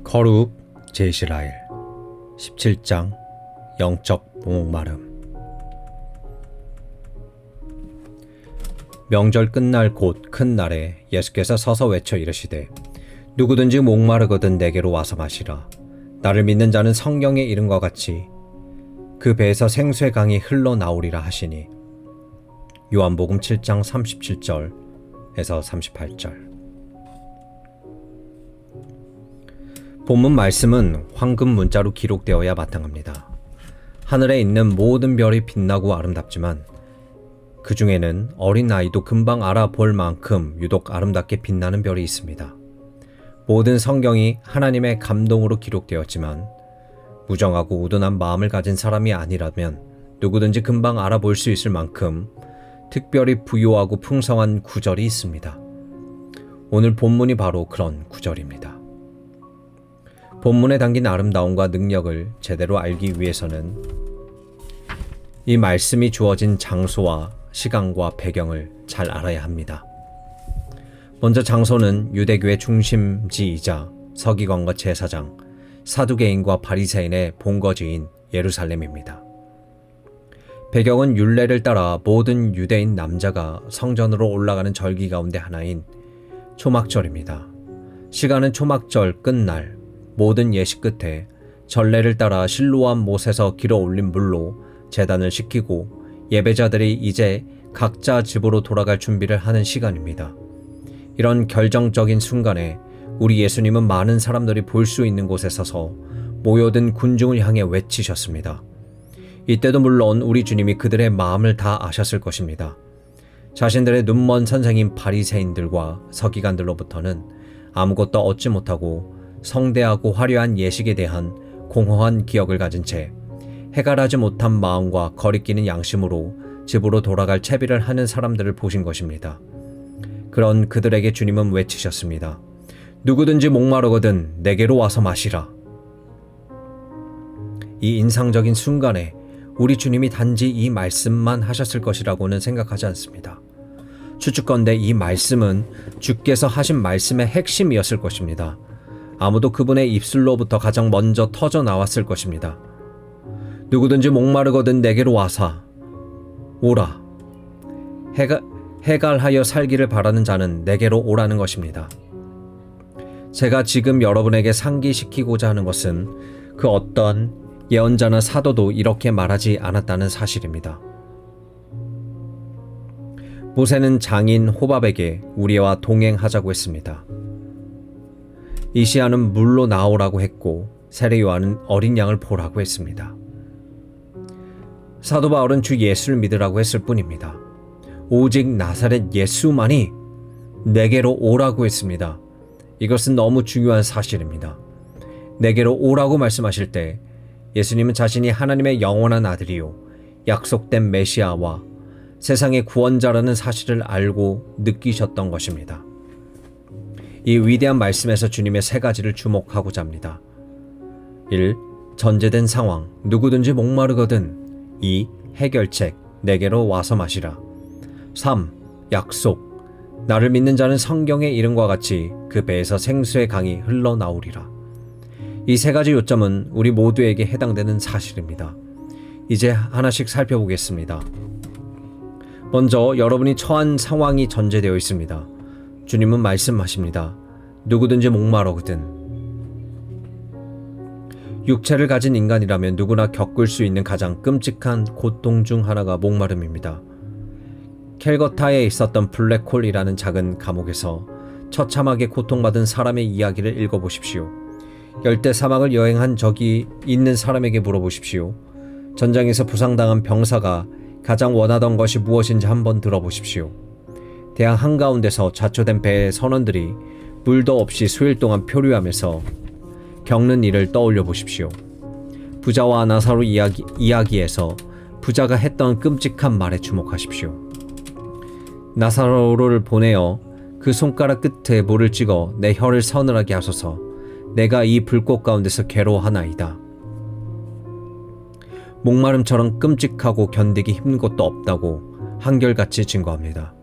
거룩 제이스라엘 17장 영적 목마름. 명절 끝날 곧 큰 날에 예수께서 서서 외쳐 이르시되 누구든지 목마르거든 내게로 와서 마시라. 나를 믿는 자는 성경에 이른과 같이 그 배에서 생수의 강이 흘러나오리라 하시니. 요한복음 7장 37절에서 38절. 본문 말씀은 황금 문자로 기록되어야 마땅합니다. 하늘에 있는 모든 별이 빛나고 아름답지만 그 중에는 어린 아이도 금방 알아볼 만큼 유독 아름답게 빛나는 별이 있습니다. 모든 성경이 하나님의 감동으로 기록되었지만 무정하고 우둔한 마음을 가진 사람이 아니라면 누구든지 금방 알아볼 수 있을 만큼 특별히 부유하고 풍성한 구절이 있습니다. 오늘 본문이 바로 그런 구절입니다. 본문에 담긴 아름다움과 능력을 제대로 알기 위해서는 이 말씀이 주어진 장소와 시간과 배경을 잘 알아야 합니다. 먼저 장소는 유대교의 중심지이자 서기관과 제사장, 사두개인과 바리새인의 본거지인 예루살렘입니다. 배경은 율례를 따라 모든 유대인 남자가 성전으로 올라가는 절기 가운데 하나인 초막절입니다. 시간은 초막절 끝날 모든 예식 끝에 전례를 따라 실로암 못에서 길어 올린 물로 제단을 씻기고 예배자들이 이제 각자 집으로 돌아갈 준비를 하는 시간입니다. 이런 결정적인 순간에 우리 예수님은 많은 사람들이 볼 수 있는 곳에 서서 모여든 군중을 향해 외치셨습니다. 이때도 물론 우리 주님이 그들의 마음을 다 아셨을 것입니다. 자신들의 눈먼 선생인 바리새인들과 서기관들로부터는 아무것도 얻지 못하고 성대하고 화려한 예식에 대한 공허한 기억을 가진 채 해갈하지 못한 마음과 거리끼는 양심으로 집으로 돌아갈 채비를 하는 사람들을 보신 것입니다. 그런 그들에게 주님은 외치셨습니다. 누구든지 목마르거든 내게로 와서 마시라. 이 인상적인 순간에 우리 주님이 단지 이 말씀만 하셨을 것이라고는 생각하지 않습니다. 추측건대 이 말씀은 주께서 하신 말씀의 핵심이었을 것입니다. 아무도 그분의 입술로부터 가장 먼저 터져 나왔을 것입니다. 누구든지 목마르거든 내게로 와서 오라. 해갈하여 살기를 바라는 자는 내게로 오라는 것입니다. 제가 지금 여러분에게 상기시키고자 하는 것은 그 어떤 예언자나 사도도 이렇게 말하지 않았다는 사실입니다. 모세는 장인 호밥에게 우리와 동행하자고 했습니다. 이시야는 물로 나오라고 했고 세례 요한은 어린 양을 보라고 했습니다. 사도 바울은 주 예수를 믿으라고 했을 뿐입니다. 오직 나사렛 예수만이 내게로 오라고 했습니다. 이것은 너무 중요한 사실입니다. 내게로 오라고 말씀하실 때 예수님은 자신이 하나님의 영원한 아들이요 약속된 메시아와 세상의 구원자라는 사실을 알고 느끼셨던 것입니다. 이 위대한 말씀에서 주님의 세 가지를 주목하고자 합니다. 1. 전제된 상황, 누구든지 목마르거든. 2. 해결책, 내게로 와서 마시라. 3. 약속, 나를 믿는 자는 성경의 이름과 같이 그 배에서 생수의 강이 흘러나오리라. 이 세 가지 요점은 우리 모두에게 해당되는 사실입니다. 이제 하나씩 살펴보겠습니다. 먼저 여러분이 처한 상황이 전제되어 있습니다. 주님은 말씀하십니다. 누구든지 목마르거든. 육체를 가진 인간이라면 누구나 겪을 수 있는 가장 끔찍한 고통 중 하나가 목마름입니다. 캘거타에 있었던 블랙홀이라는 작은 감옥에서 처참하게 고통받은 사람의 이야기를 읽어보십시오. 열대 사막을 여행한 적이 있는 사람에게 물어보십시오. 전장에서 부상당한 병사가 가장 원하던 것이 무엇인지 한번 들어보십시오. 대양 한가운데서 자초된 배의 선원들이 물도 없이 수일 동안 표류하면서 겪는 일을 떠올려 보십시오. 부자와 나사로 이야기에서 부자가 했던 끔찍한 말에 주목하십시오. 나사로를 보내어 그 손가락 끝에 물을 찍어 내 혀를 서늘하게 하소서. 내가 이 불꽃 가운데서 괴로워하나이다. 목마름처럼 끔찍하고 견디기 힘든 것도 없다고 한결같이 증거합니다.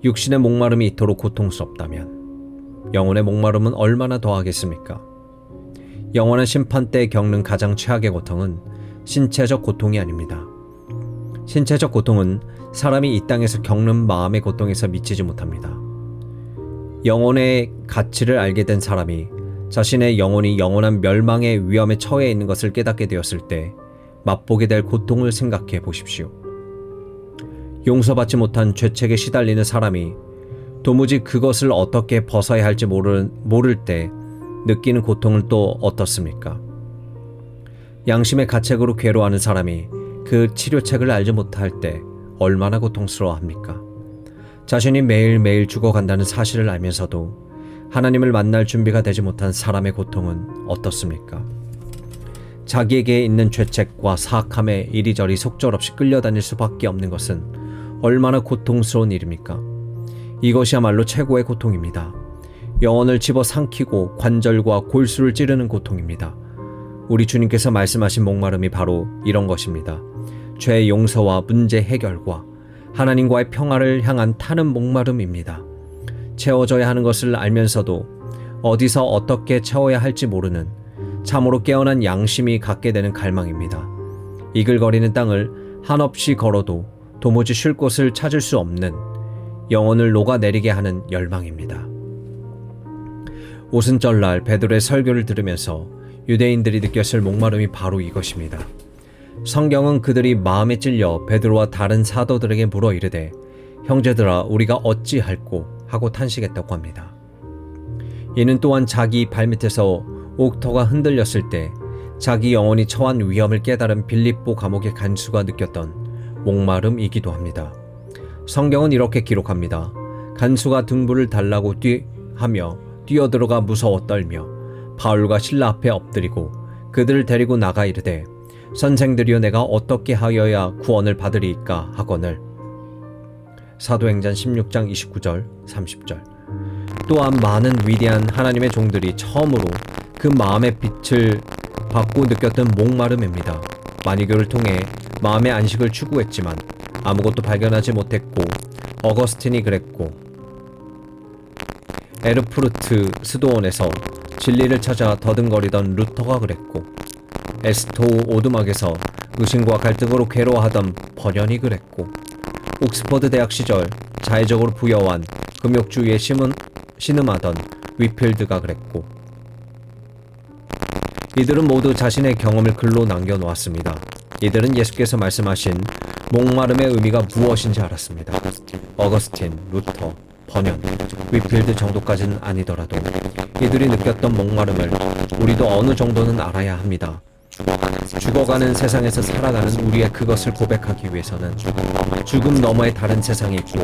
육신의 목마름이 이토록 고통스럽다면 영혼의 목마름은 얼마나 더하겠습니까? 영원한 심판 때 겪는 가장 최악의 고통은 신체적 고통이 아닙니다. 신체적 고통은 사람이 이 땅에서 겪는 마음의 고통에서 미치지 못합니다. 영혼의 가치를 알게 된 사람이 자신의 영혼이 영원한 멸망의 위험에 처해 있는 것을 깨닫게 되었을 때 맛보게 될 고통을 생각해 보십시오. 용서받지 못한 죄책에 시달리는 사람이 도무지 그것을 어떻게 벗어야 할지 모를 때 느끼는 고통은 또 어떻습니까? 양심의 가책으로 괴로워하는 사람이 그 치료책을 알지 못할 때 얼마나 고통스러워합니까? 자신이 매일매일 죽어간다는 사실을 알면서도 하나님을 만날 준비가 되지 못한 사람의 고통은 어떻습니까? 자기에게 있는 죄책과 사악함에 이리저리 속절없이 끌려다닐 수밖에 없는 것은 얼마나 고통스러운 일입니까? 이것이야말로 최고의 고통입니다. 영혼을 집어삼키고 관절과 골수를 찌르는 고통입니다. 우리 주님께서 말씀하신 목마름이 바로 이런 것입니다. 죄의 용서와 문제 해결과 하나님과의 평화를 향한 타는 목마름입니다. 채워져야 하는 것을 알면서도 어디서 어떻게 채워야 할지 모르는 참으로 깨어난 양심이 갖게 되는 갈망입니다. 이글거리는 땅을 한없이 걸어도 도무지 쉴 곳을 찾을 수 없는 영혼을 녹아내리게 하는 열망입니다. 오순절날 베드로의 설교를 들으면서 유대인들이 느꼈을 목마름이 바로 이것입니다. 성경은 그들이 마음에 찔려 베드로와 다른 사도들에게 물어 이르되 형제들아 우리가 어찌할꼬 하고 탄식했다고 합니다. 이는 또한 자기 발밑에서 옥터가 흔들렸을 때 자기 영혼이 처한 위험을 깨달은 빌립보 감옥의 간수가 느꼈던 목마름이기도 합니다. 성경은 이렇게 기록합니다. 간수가 등불을 달라고 하며 뛰어들어가 무서워 떨며 바울과 실라 앞에 엎드리고 그들을 데리고 나가 이르되 선생들이여 내가 어떻게 하여야 구원을 받으리이까 하거늘. 사도행전 16장 29절 30절. 또한 많은 위대한 하나님의 종들이 처음으로 그 마음의 빛을 받고 느꼈던 목마름입니다. 만유교를 통해 마음의 안식을 추구했지만 아무것도 발견하지 못했고 어거스틴이 그랬고 에르푸르트 스도원에서 진리를 찾아 더듬거리던 루터가 그랬고 에스토우 오두막에서 의심과 갈등으로 괴로워하던 버년이 그랬고 옥스퍼드 대학 시절 자의적으로 부여한 금욕주의에 신음하던 위필드가 그랬고 이들은 모두 자신의 경험을 글로 남겨놓았습니다. 이들은 예수께서 말씀하신 목마름의 의미가 무엇인지 알았습니다. 어거스틴, 루터, 버년, 위필드 정도까지는 아니더라도 이들이 느꼈던 목마름을 우리도 어느 정도는 알아야 합니다. 죽어가는 세상에서 살아가는 우리의 그것을 고백하기 위해서는 죽음 너머에 다른 세상이 있고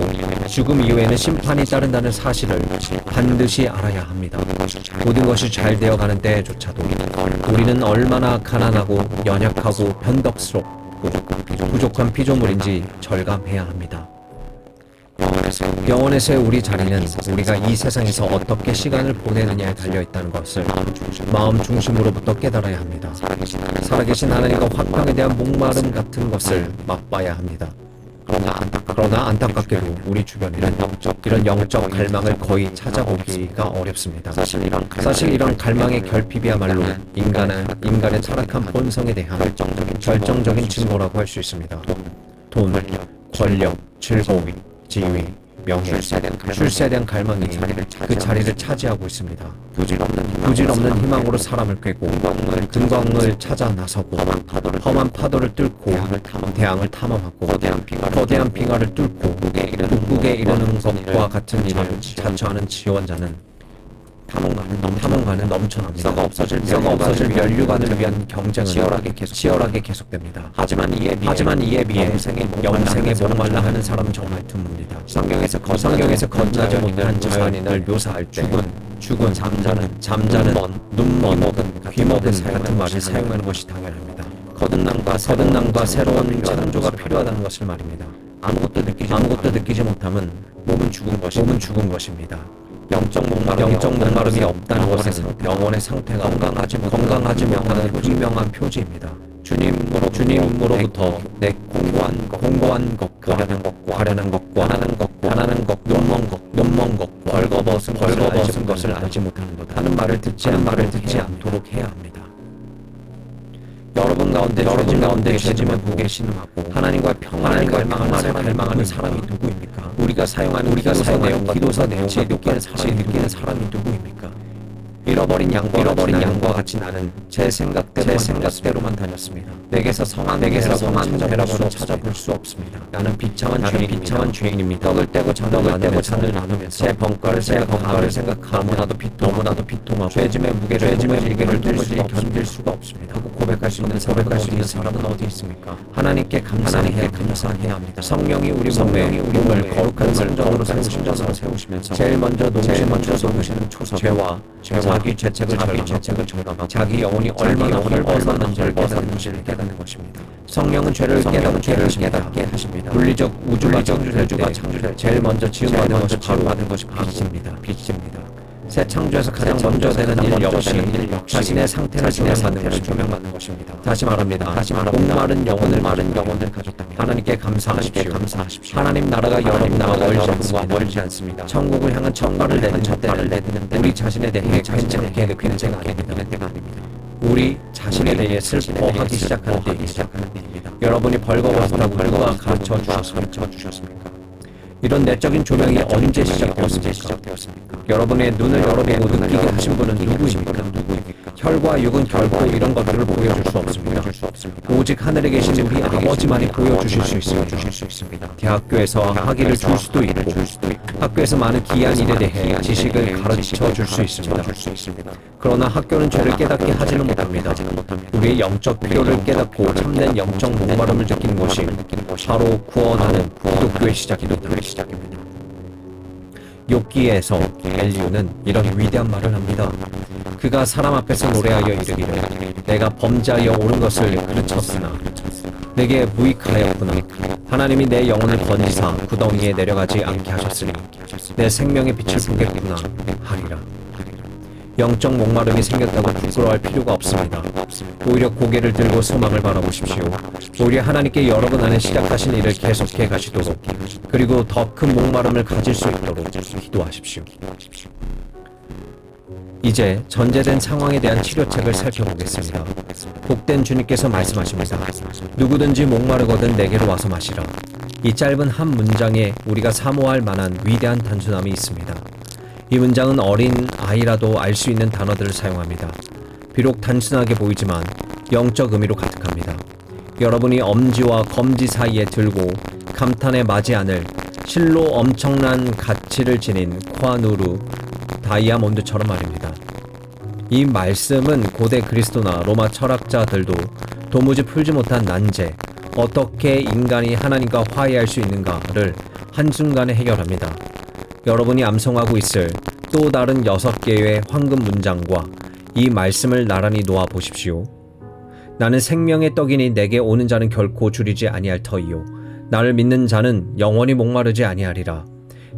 죽음 이후에는 심판이 따른다는 사실을 반드시 알아야 합니다. 모든 것이 잘 되어가는 때조차도 우리는 얼마나 가난하고 연약하고 변덕스럽고 부족한 피조물인지 절감해야 합니다. 영원에서의 우리 자리는 우리가 이 세상에서 어떻게 시간을 보내느냐에 달려있다는 것을 마음 중심으로부터 깨달아야 합니다. 살아계신 하나님과 화평에 대한 목마름 같은 것을 맛봐야 합니다. 그러나 안타깝게도 우리 주변에는 이런 영적 갈망을 거의 찾아보기가 어렵습니다. 사실 이런 갈망의 결핍이야말로 인간의 타락한 본성에 대한 결정적인 증거라고 할 수 있습니다. 돈, 권력, 즐거움, 지위, 명예, 출세에 대한 갈망이 그 자리를 차지하고 있습니다. 부질없는 희망으로 사람을 꿰고 등광을 찾아 나서고 험한 파도를 뚫고 대항을 탐험하고 거대한 빙하를 뚫고 북극에 이르는 것과 같은 일을 자처하는 지원자는 탐험가는 넘쳐납니다. 썩어 없어질 면류관을 위한 경쟁은 치열하게 계속됩니다. 하지만 이에 비해 영생에 목말라 하는 사람은 정말 드뭅니다. 성경에서 건너지 못한 자연인을 묘사할 때 죽은, 잠자는, 눈먼, 귀먹은 같은 말을 사용하는 것이 당연합니다. 거듭남과 새로운 창조가 필요하다는 것을 말입니다. 아무것도 느끼지 못함은 몸은 죽은 것입니다. 영적 목마름이 없다는 것은 영혼의 상태가 건강하지 못하는 분명한 표지입니다. 주님으로부터 내 공고한 것과 가련한 것과 하나는 것, 눈먼 것, 벌거벗은 것을 알지 못하는 것 하는 말을 듣지 않도록 해야 합니다. 가운데 죄짐을 보게 신음하고 하나님과 평안을 갈망하는 사람이 누구입니까? 우리가 사용하는 기도사 내용과 느끼는 사람이 누구입니까? 잃어버린 양과 같이 나는 제 생각대로만 다녔습니다. 내게서 성한 해라고는 찾아볼 수 없습니다. 나는 비참한 죄인입니다. 떡을 떼고 잔을 나누면서 제 번거를 생각하며 너무나도 비통하고 죄짐의 무게를 도무지 견딜 수가 없습니다. 하고 고백할 수 있는 사람은 어디 있습니까? 하나님께 감사해야 합니다. 성령이 우리 몸을 거룩한 성전으로 세우시면서 제일 먼저 놓으시는 초석 자기 죄책을 절감하고 자기 영혼이 얼마나 헐벗었는지를 깨닫는 것입니다. 성령은 죄를 깨닫게 하십니다. 물리적 우주가 창조될 때 제일 먼저 지음받은 것이 빛입니다. 새 창조에서 가장 먼저 되는 일 역시 자신의 상태를 조명받는 것입니다. 다시 말합니다. 목마른 영혼을 가졌다면 하나님께 감사하십시오. 하나님 나라가 여러분과 멀지 않습니다. 천국을 향한 청가를 내딛는 우리 자신에 대해 괜찮게 느끼는 때가 아닙니다. 우리 자신에 대해 슬퍼하기 시작하는 때입니다. 여러분이 벌거벗었다고 누가 가르쳐 주셨습니까? 이런 내적인 조명이 언제 시작되었습니까? 여러분의 눈을 열어보고 느끼게 하신 분은 누구입니까? 혈과 육은 결코 이런 것들을 보여줄 수 없습니다. 오직 하늘에 계신 우리 아버지만이 보여주실 수 있습니다. 대학교에서 학위를 줄 수도 있고 학교에서 많은 귀한 일에 대해 지식을 가르쳐 줄 수 있습니다. 그러나 학교는 죄를 깨닫게 하지는 못합니다. 우리의 영적 필요를 깨닫고 참된 영적 목마름을 느끼는 것이 바로 구원하는 기독교의 시작입니다. 욥기에서 엘리후는 이런 위대한 말을 합니다. 그가 사람 앞에서 노래하여 이르기를 내가 범죄하여 옳은 것을 그르쳤으나 내게 무익하였구나. 하나님이 내 영혼을 번지사 구덩이에 내려가지 않게 하셨으니 내 생명의 빛을 보겠구나 하리라. 영적 목마름이 생겼다고 부끄러워할 필요가 없습니다. 오히려 고개를 들고 소망을 바라보십시오. 오히려 하나님께 여러분 안에 시작하신 일을 계속해 가시도록 그리고 더 큰 목마름을 가질 수 있도록 기도하십시오. 이제 전제된 상황에 대한 치료책을 살펴보겠습니다. 복된 주님께서 말씀하십니다. 누구든지 목마르거든 내게로 와서 마시라. 이 짧은 한 문장에 우리가 사모할 만한 위대한 단순함이 있습니다. 이 문장은 어린 아이라도 알 수 있는 단어들을 사용합니다. 비록 단순하게 보이지만 영적 의미로 가득합니다. 여러분이 엄지와 검지 사이에 들고 감탄에 맞지 않을 실로 엄청난 가치를 지닌 코아누르 다이아몬드처럼 말입니다. 이 말씀은 고대 그리스도나 로마 철학자들도 도무지 풀지 못한 난제, 어떻게 인간이 하나님과 화해할 수 있는가를 한순간에 해결합니다. 여러분이 암송하고 있을 또 다른 6개의 황금 문장과 이 말씀을 나란히 놓아 보십시오. 나는 생명의 떡이니 내게 오는 자는 결코 줄이지 아니할 터이요 나를 믿는 자는 영원히 목마르지 아니하리라.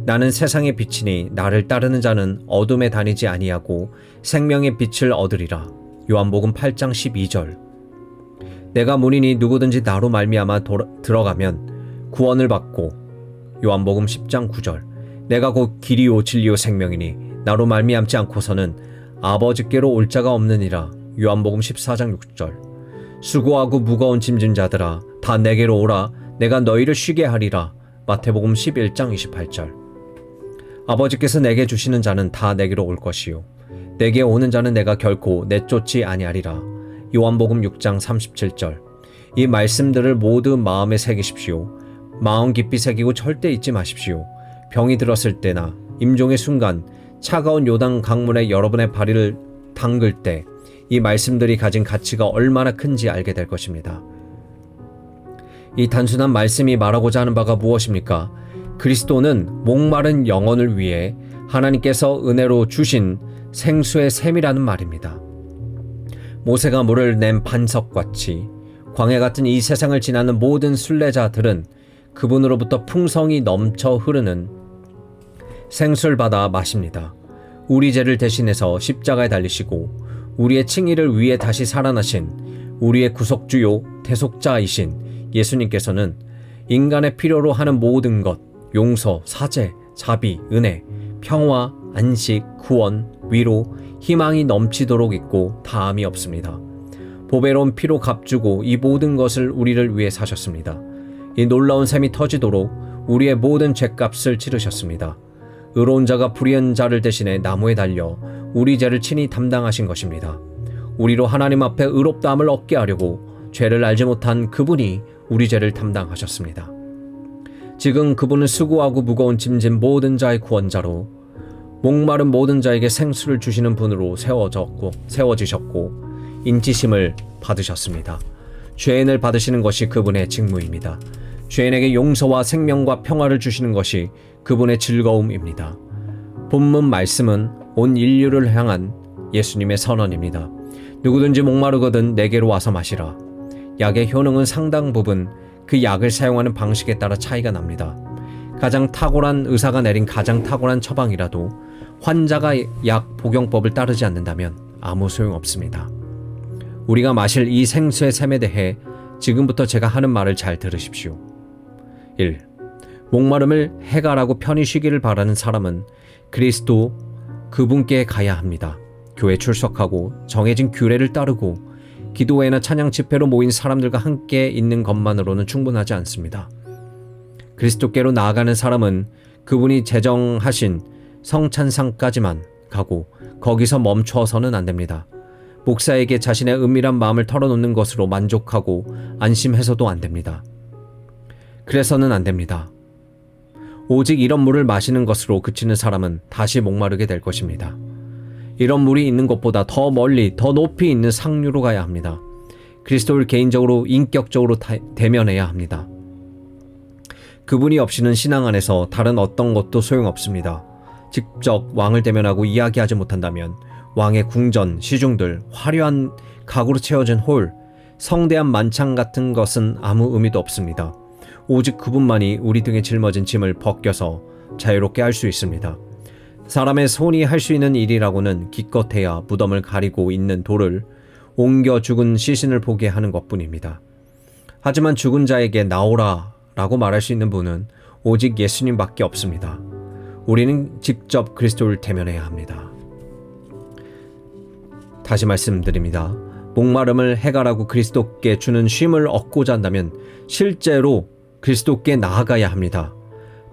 나는 세상의 빛이니 나를 따르는 자는 어둠에 다니지 아니하고 생명의 빛을 얻으리라. 요한복음 8장 12절. 내가 문이니 누구든지 나로 말미암아 들어가면 구원을 받고 요한복음 10장 9절. 내가 곧 길이요 진리요 생명이니 나로 말미암지 않고서는 아버지께로 올 자가 없느니라. 요한복음 14장 6절. 수고하고 무거운 짐진 자들아 다 내게로 오라. 내가 너희를 쉬게 하리라. 마태복음 11장 28절. 아버지께서 내게 주시는 자는 다 내게로 올 것이요 내게 오는 자는 내가 결코 내쫓지 아니하리라. 요한복음 6장 37절. 이 말씀들을 모두 마음에 새기십시오. 마음 깊이 새기고 절대 잊지 마십시오. 병이 들었을 때나 임종의 순간 차가운 요단 강물에 여러분의 발을 담글 때 이 말씀들이 가진 가치가 얼마나 큰지 알게 될 것입니다. 이 단순한 말씀이 말하고자 하는 바가 무엇입니까? 그리스도는 목마른 영혼을 위해 하나님께서 은혜로 주신 생수의 샘이라는 말입니다. 모세가 물을 낸 반석같이 광야 같은 이 세상을 지나는 모든 순례자들은 그분으로부터 풍성이 넘쳐 흐르는 생수를 받아 마십니다. 우리 죄를 대신해서 십자가에 달리시고 우리의 칭의를 위해 다시 살아나신 우리의 구속주요 대속자이신 예수님께서는 인간의 필요로 하는 모든 것, 용서, 사죄, 자비, 은혜, 평화, 안식, 구원, 위로, 희망이 넘치도록 있고 다함이 없습니다. 보배로운 피로 값주고 이 모든 것을 우리를 위해 사셨습니다. 이 놀라운 셈이 터지도록 우리의 모든 죄값을 치르셨습니다. 의로운 자가 불의한 자를 대신해 나무에 달려 우리 죄를 친히 담당하신 것입니다. 우리로 하나님 앞에 의롭다함을 얻게 하려고 죄를 알지 못한 그분이 우리 죄를 담당하셨습니다. 지금 그분은 수고하고 무거운 짐진 모든 자의 구원자로 목마른 모든 자에게 생수를 주시는 분으로 세워지셨고 인치심을 받으셨습니다. 죄인을 받으시는 것이 그분의 직무입니다. 죄인에게 용서와 생명과 평화를 주시는 것이 그분의 즐거움입니다. 본문 말씀은 온 인류를 향한 예수님의 선언입니다. 누구든지 목마르거든 내게로 와서 마시라. 약의 효능은 상당 부분 그 약을 사용하는 방식에 따라 차이가 납니다. 가장 탁월한 의사가 내린 가장 탁월한 처방이라도 환자가 약 복용법을 따르지 않는다면 아무 소용없습니다. 우리가 마실 이 생수의 샘에 대해 지금부터 제가 하는 말을 잘 들으십시오. 1. 목마름을 해결하고 편히 쉬기를 바라는 사람은 그리스도 그분께 가야 합니다. 교회 출석하고 정해진 규례를 따르고 기도회나 찬양 집회로 모인 사람들과 함께 있는 것만으로는 충분하지 않습니다. 그리스도께로 나아가는 사람은 그분이 제정하신 성찬상까지만 가고 거기서 멈춰서는 안 됩니다. 목사에게 자신의 은밀한 마음을 털어놓는 것으로 만족하고 안심해서도 안 됩니다. 그래서는 안 됩니다. 오직 이런 물을 마시는 것으로 그치는 사람은 다시 목마르게 될 것입니다. 이런 물이 있는 곳보다 더 멀리 더 높이 있는 상류로 가야 합니다. 그리스도를 개인적으로 인격적으로 대면해야 합니다. 그분이 없이는 신앙 안에서 다른 어떤 것도 소용없습니다. 직접 왕을 대면하고 이야기하지 못한다면 왕의 궁전, 시중들, 화려한 가구로 채워진 홀, 성대한 만찬 같은 것은 아무 의미도 없습니다. 오직 그분만이 우리 등에 짊어진 짐을 벗겨서 자유롭게 할 수 있습니다. 사람의 손이 할 수 있는 일이라고는 기껏해야 무덤을 가리고 있는 돌을 옮겨 죽은 시신을 보게 하는 것뿐입니다. 하지만 죽은 자에게 나오라 라고 말할 수 있는 분은 오직 예수님밖에 없습니다. 우리는 직접 그리스도를 대면해야 합니다. 다시 말씀드립니다. 목마름을 해결하고 그리스도께 주는 쉼을 얻고자 한다면 실제로 그리스도께 나아가야 합니다.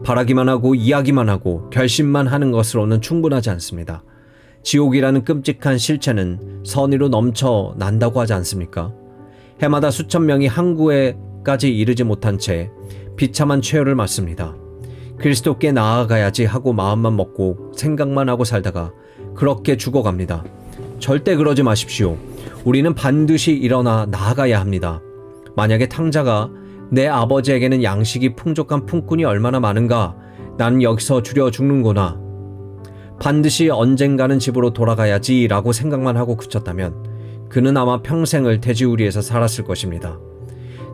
바라기만 하고 이야기만 하고 결심만 하는 것으로는 충분하지 않습니다. 지옥이라는 끔찍한 실체는 선의로 넘쳐난다고 하지 않습니까? 해마다 수천 명이 항구에까지 이르지 못한 채 비참한 최후를 맞습니다. 그리스도께 나아가야지 하고 마음만 먹고 생각만 하고 살다가 그렇게 죽어갑니다. 절대 그러지 마십시오. 우리는 반드시 일어나 나아가야 합니다. 만약에 탕자가 내 아버지에게는 양식이 풍족한 품꾼이 얼마나 많은가, 나는 여기서 줄여 죽는구나, 반드시 언젠가는 집으로 돌아가야지 라고 생각만 하고 그쳤다면 그는 아마 평생을 돼지우리에서 살았을 것입니다.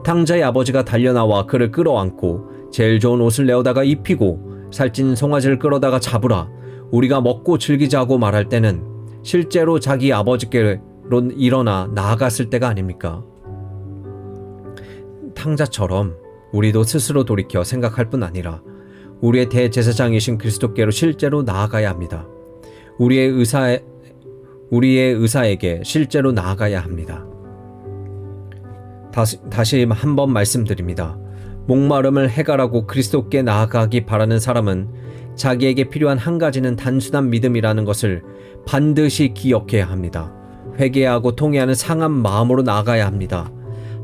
탕자의 아버지가 달려나와 그를 끌어안고 제일 좋은 옷을 내어다가 입히고 살찐 송아지를 끌어다가 잡으라, 우리가 먹고 즐기자고 말할 때는 실제로 자기 아버지께로 일어나 나아갔을 때가 아닙니까? 탕자처럼 우리도 스스로 돌이켜 생각할 뿐 아니라 우리의 대제사장이신 그리스도께로 실제로 나아가야 합니다. 우리의 의사에게 실제로 나아가야 합니다. 다시 한번 말씀드립니다. 목마름을 해결하고 그리스도께 나아가기 바라는 사람은 자기에게 필요한 한 가지는 단순한 믿음이라는 것을 반드시 기억해야 합니다. 회개하고 통회하는 상한 마음으로 나아가야 합니다.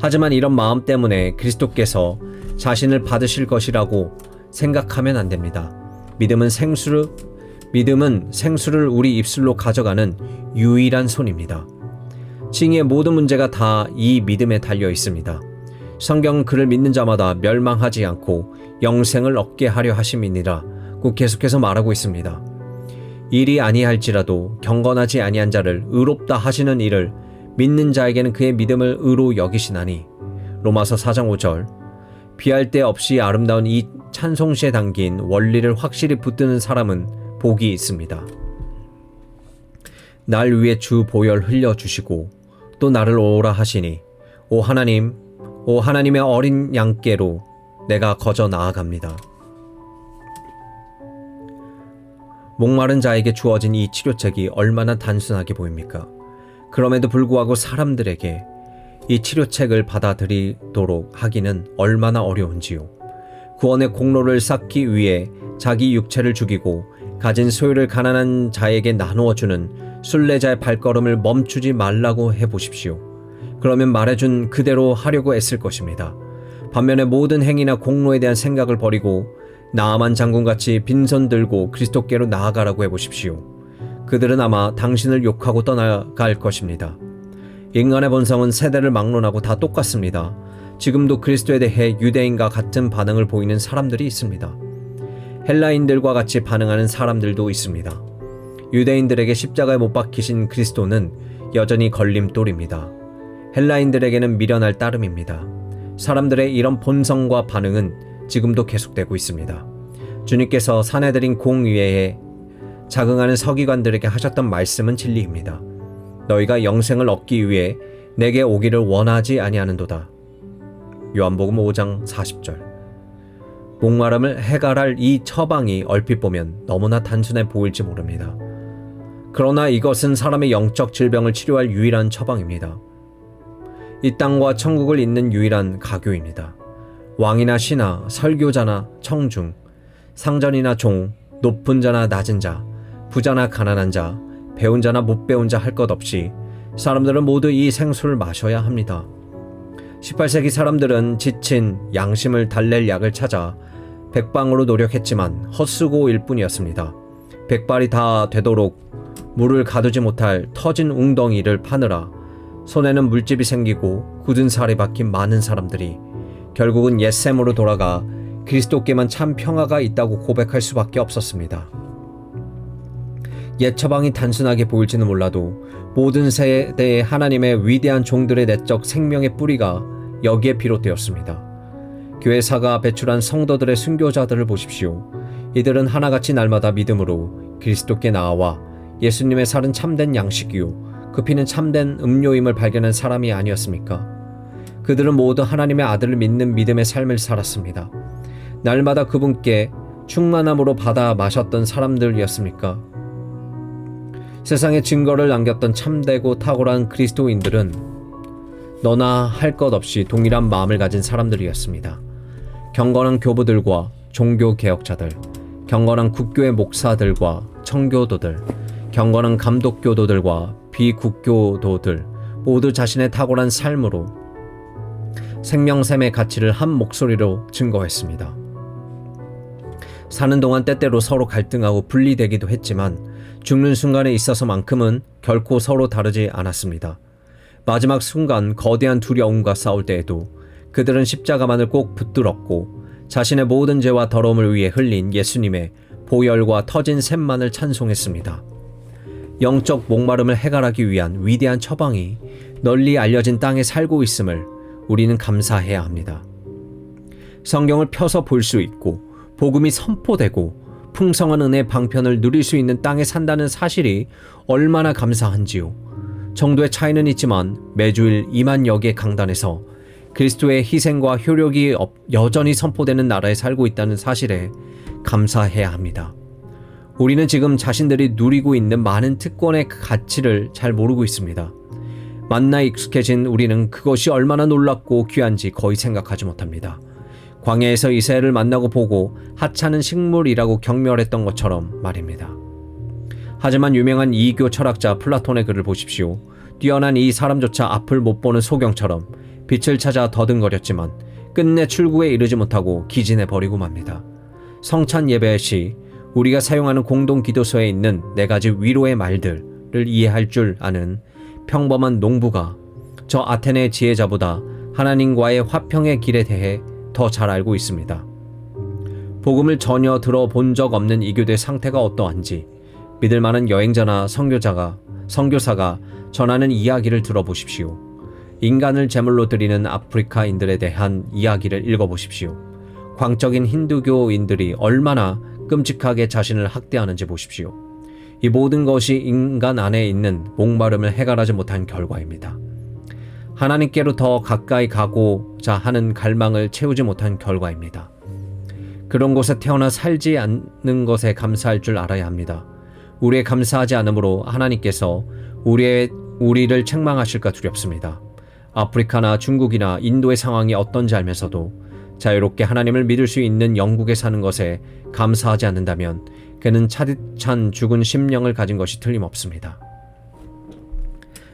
하지만 이런 마음 때문에 그리스도께서 자신을 받으실 것이라고 생각하면 안 됩니다. 믿음은 생수를 우리 입술로 가져가는 유일한 손입니다. 칭의의 모든 문제가 다 이 믿음에 달려 있습니다. 성경은 그를 믿는 자마다 멸망하지 않고 영생을 얻게 하려 하심이니라 고 계속해서 말하고 있습니다. 일이 아니할지라도 경건하지 아니한 자를 의롭다 하시는 이를 믿는 자에게는 그의 믿음을 의로 여기시나니. 로마서 4장 5절. 비할 데 없이 아름다운 이 찬송시에 담긴 원리를 확실히 붙드는 사람은 복이 있습니다. 날 위해 주 보혈 흘려주시고 또 나를 오라 하시니 오 하나님의 어린 양께로 내가 거저 나아갑니다. 목마른 자에게 주어진 이 치료책이 얼마나 단순하게 보입니까? 그럼에도 불구하고 사람들에게 이 치료책을 받아들이도록 하기는 얼마나 어려운지요. 구원의 공로를 쌓기 위해 자기 육체를 죽이고 가진 소유를 가난한 자에게 나누어 주는 순례자의 발걸음을 멈추지 말라고 해보십시오. 그러면 말해준 그대로 하려고 애쓸 것입니다. 반면에 모든 행위나 공로에 대한 생각을 버리고 나아만 장군같이 빈손 들고 그리스도께로 나아가라고 해보십시오. 그들은 아마 당신을 욕하고 떠나갈 것입니다. 인간의 본성은 세대를 막론하고 다 똑같습니다. 지금도 그리스도에 대해 유대인과 같은 반응을 보이는 사람들이 있습니다. 헬라인들과 같이 반응하는 사람들도 있습니다. 유대인들에게 십자가에 못 박히신 그리스도는 여전히 걸림돌입니다. 헬라인들에게는 미련할 따름입니다. 사람들의 이런 본성과 반응은 지금도 계속되고 있습니다. 주님께서 사내들인 공의회에 자긍하는 서기관들에게 하셨던 말씀은 진리입니다. 너희가 영생을 얻기 위해 내게 오기를 원하지 아니하는도다. 요한복음 5장 40절. 목마름을 해결할 이 처방이 얼핏 보면 너무나 단순해 보일지 모릅니다. 그러나 이것은 사람의 영적 질병을 치료할 유일한 처방입니다. 이 땅과 천국을 잇는 유일한 가교입니다. 왕이나 신하, 설교자나 청중, 상전이나 종, 높은 자나 낮은 자, 부자나 가난한 자, 배운 자나 못 배운 자 할 것 없이 사람들은 모두 이 생수를 마셔야 합니다. 18세기 사람들은 지친 양심을 달랠 약을 찾아 백방으로 노력했지만 헛수고일 뿐이었습니다. 백발이 다 되도록 물을 가두지 못할 터진 웅덩이를 파느라 손에는 물집이 생기고 굳은 살이 박힌 많은 사람들이 결국은 옛샘으로 돌아가 그리스도께만 참 평화가 있다고 고백할 수밖에 없었습니다. 옛 처방이 단순하게 보일지는 몰라도 모든 세대의 하나님의 위대한 종들의 내적 생명의 뿌리가 여기에 비롯되었습니다. 교회사가 배출한 성도들의 순교자들을 보십시오. 이들은 하나같이 날마다 믿음으로 그리스도께 나아와 예수님의 살은 참된 양식이요 그 피는 참된 음료임을 발견한 사람이 아니었습니까? 그들은 모두 하나님의 아들을 믿는 믿음의 삶을 살았습니다. 날마다 그분께 충만함으로 받아 마셨던 사람들이었습니까? 세상에 증거를 남겼던 참되고 탁월한 그리스도인들은 너나 할 것 없이 동일한 마음을 가진 사람들이었습니다. 경건한 교부들과 종교개혁자들, 경건한 국교의 목사들과 청교도들, 경건한 감독교도들과 비국교도들 모두 자신의 탁월한 삶으로 생명샘의 가치를 한 목소리로 증거했습니다. 사는 동안 때때로 서로 갈등하고 분리되기도 했지만 죽는 순간에 있어서만큼은 결코 서로 다르지 않았습니다. 마지막 순간 거대한 두려움과 싸울 때에도 그들은 십자가만을 꼭 붙들었고 자신의 모든 죄와 더러움을 위해 흘린 예수님의 보혈과 터진 샘만을 찬송했습니다. 영적 목마름을 해결하기 위한 위대한 처방이 널리 알려진 땅에 살고 있음을 우리는 감사해야 합니다. 성경을 펴서 볼 수 있고 복음이 선포되고 풍성한 은혜의 방편을 누릴 수 있는 땅에 산다는 사실이 얼마나 감사한지요. 정도의 차이는 있지만 매주일 2만 여개 강단에서 그리스도의 희생과 효력이 여전히 선포되는 나라에 살고 있다는 사실에 감사해야 합니다. 우리는 지금 자신들이 누리고 있는 많은 특권의 가치를 잘 모르고 있습니다. 만나에 익숙해진 우리는 그것이 얼마나 놀랍고 귀한지 거의 생각하지 못합니다. 광야에서 이스라엘을 만나고 보고 하찮은 식물이라고 경멸했던 것처럼 말입니다. 하지만 유명한 이교 철학자 플라톤의 글을 보십시오. 뛰어난 이 사람조차 앞을 못 보는 소경처럼 빛을 찾아 더듬거렸지만 끝내 출구에 이르지 못하고 기진해버리고 맙니다. 성찬 예배 시 우리가 사용하는 공동 기도서에 있는 4가지 위로의 말들을 이해할 줄 아는 평범한 농부가 저 아테네의 지혜자보다 하나님과의 화평의 길에 대해 더 잘 알고 있습니다. 복음을 전혀 들어본 적 없는 이교도의 상태가 어떠한지 믿을 만한 여행자나 선교사가 전하는 이야기를 들어보십시오. 인간을 제물로 드리는 아프리카인들에 대한 이야기를 읽어보십시오. 광적인 힌두교인들이 얼마나 끔찍하게 자신을 학대하는지 보십시오. 이 모든 것이 인간 안에 있는 목마름을 해결하지 못한 결과입니다. 하나님께로 더 가까이 가고자 하는 갈망을 채우지 못한 결과입니다. 그런 곳에 태어나 살지 않는 것에 감사할 줄 알아야 합니다. 우리의 감사하지 않으므로 하나님께서 우리를 책망하실까 두렵습니다. 아프리카나 중국이나 인도의 상황이 어떤지 알면서도 자유롭게 하나님을 믿을 수 있는 영국에 사는 것에 감사하지 않는다면 그는 차디찬 죽은 심령을 가진 것이 틀림없습니다.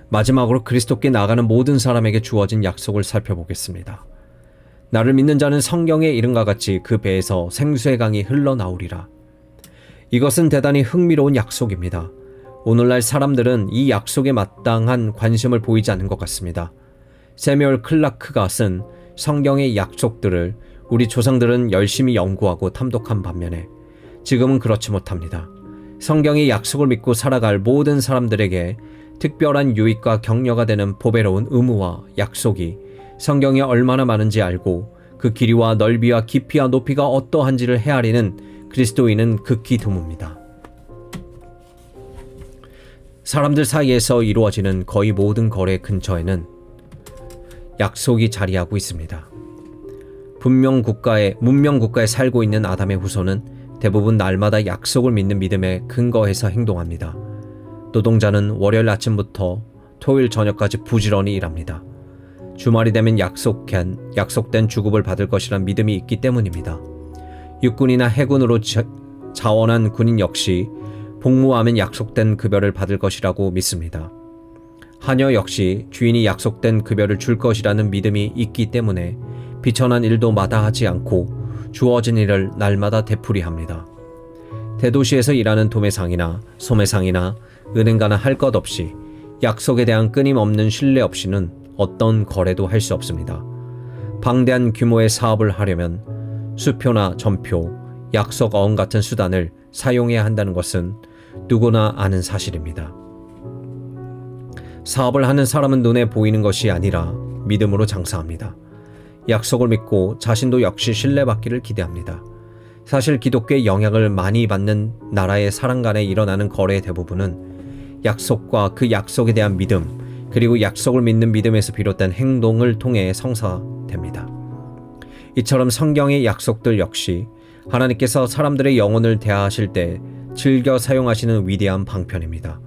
마지막으로 그리스도께 나아가는 모든 사람에게 주어진 약속을 살펴보겠습니다. 나를 믿는 자는 성경의 이름과 같이 그 배에서 생수의 강이 흘러나오리라. 이것은 대단히 흥미로운 약속입니다. 오늘날 사람들은 이 약속에 마땅한 관심을 보이지 않는 것 같습니다. 세뮤얼 클라크가 쓴 성경의 약속들을 우리 조상들은 열심히 연구하고 탐독한 반면에 지금은 그렇지 못합니다. 성경의 약속을 믿고 살아갈 모든 사람들에게 특별한 유익과 격려가 되는 보배로운 의무와 약속이 성경에 얼마나 많은지 알고 그 길이와 넓이와 깊이와 높이가 어떠한지를 헤아리는 그리스도인은 극히 드뭅니다. 사람들 사이에서 이루어지는 거의 모든 거래 근처에는 약속이 자리하고 있습니다. 문명 국가에 살고 있는 아담의 후손은 대부분 날마다 약속을 믿는 믿음에 근거해서 행동합니다. 노동자는 월요일 아침부터 토요일 저녁까지 부지런히 일합니다. 주말이 되면 약속된 주급을 받을 것이란 믿음이 있기 때문입니다. 육군이나 해군으로 자원한 군인 역시 복무하면 약속된 급여를 받을 것이라고 믿습니다. 하녀 역시 주인이 약속된 급여를 줄 것이라는 믿음이 있기 때문에 비천한 일도 마다하지 않고 주어진 일을 날마다 되풀이합니다. 대도시에서 일하는 도매상이나 소매상이나 은행가나 할 것 없이 약속에 대한 끊임없는 신뢰 없이는 어떤 거래도 할 수 없습니다. 방대한 규모의 사업을 하려면 수표나 전표, 약속 어음 같은 수단을 사용해야 한다는 것은 누구나 아는 사실입니다. 사업을 하는 사람은 눈에 보이는 것이 아니라 믿음으로 장사합니다. 약속을 믿고 자신도 역시 신뢰받기를 기대합니다. 사실 기독교의 영향을 많이 받는 나라의 사람 간에 일어나는 거래의 대부분은 약속과 그 약속에 대한 믿음, 그리고 약속을 믿는 믿음에서 비롯된 행동을 통해 성사됩니다. 이처럼 성경의 약속들 역시 하나님께서 사람들의 영혼을 대하실 때 즐겨 사용하시는 위대한 방편입니다.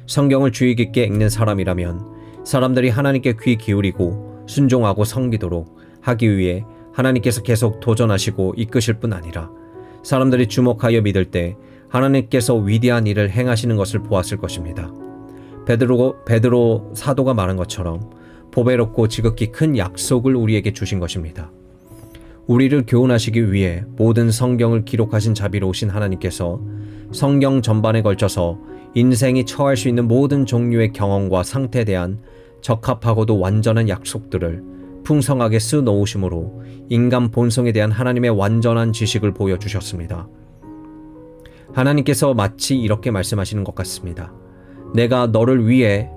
성경을 주의 깊게 읽는 사람이라면 사람들이 하나님께 귀 기울이고 순종하고 섬기도록 하기 위해 하나님께서 계속 도전하시고 이끄실 뿐 아니라 사람들이 주목하여 믿을 때 하나님께서 위대한 일을 행하시는 것을 보았을 것입니다. 베드로 사도가 말한 것처럼 보배롭고 지극히 큰 약속을 우리에게 주신 것입니다. 우리를 교훈하시기 위해 모든 성경을 기록하신 자비로우신 하나님께서 성경 전반에 걸쳐서 인생이 처할 수 있는 모든 종류의 경험과 상태에 대한 적합하고도 완전한 약속들을 풍성하게 쓰놓으심으로 인간 본성에 대한 하나님의 완전한 지식을 보여주셨습니다. 하나님께서 마치 이렇게 말씀하시는 것 같습니다. 내가 너를 위해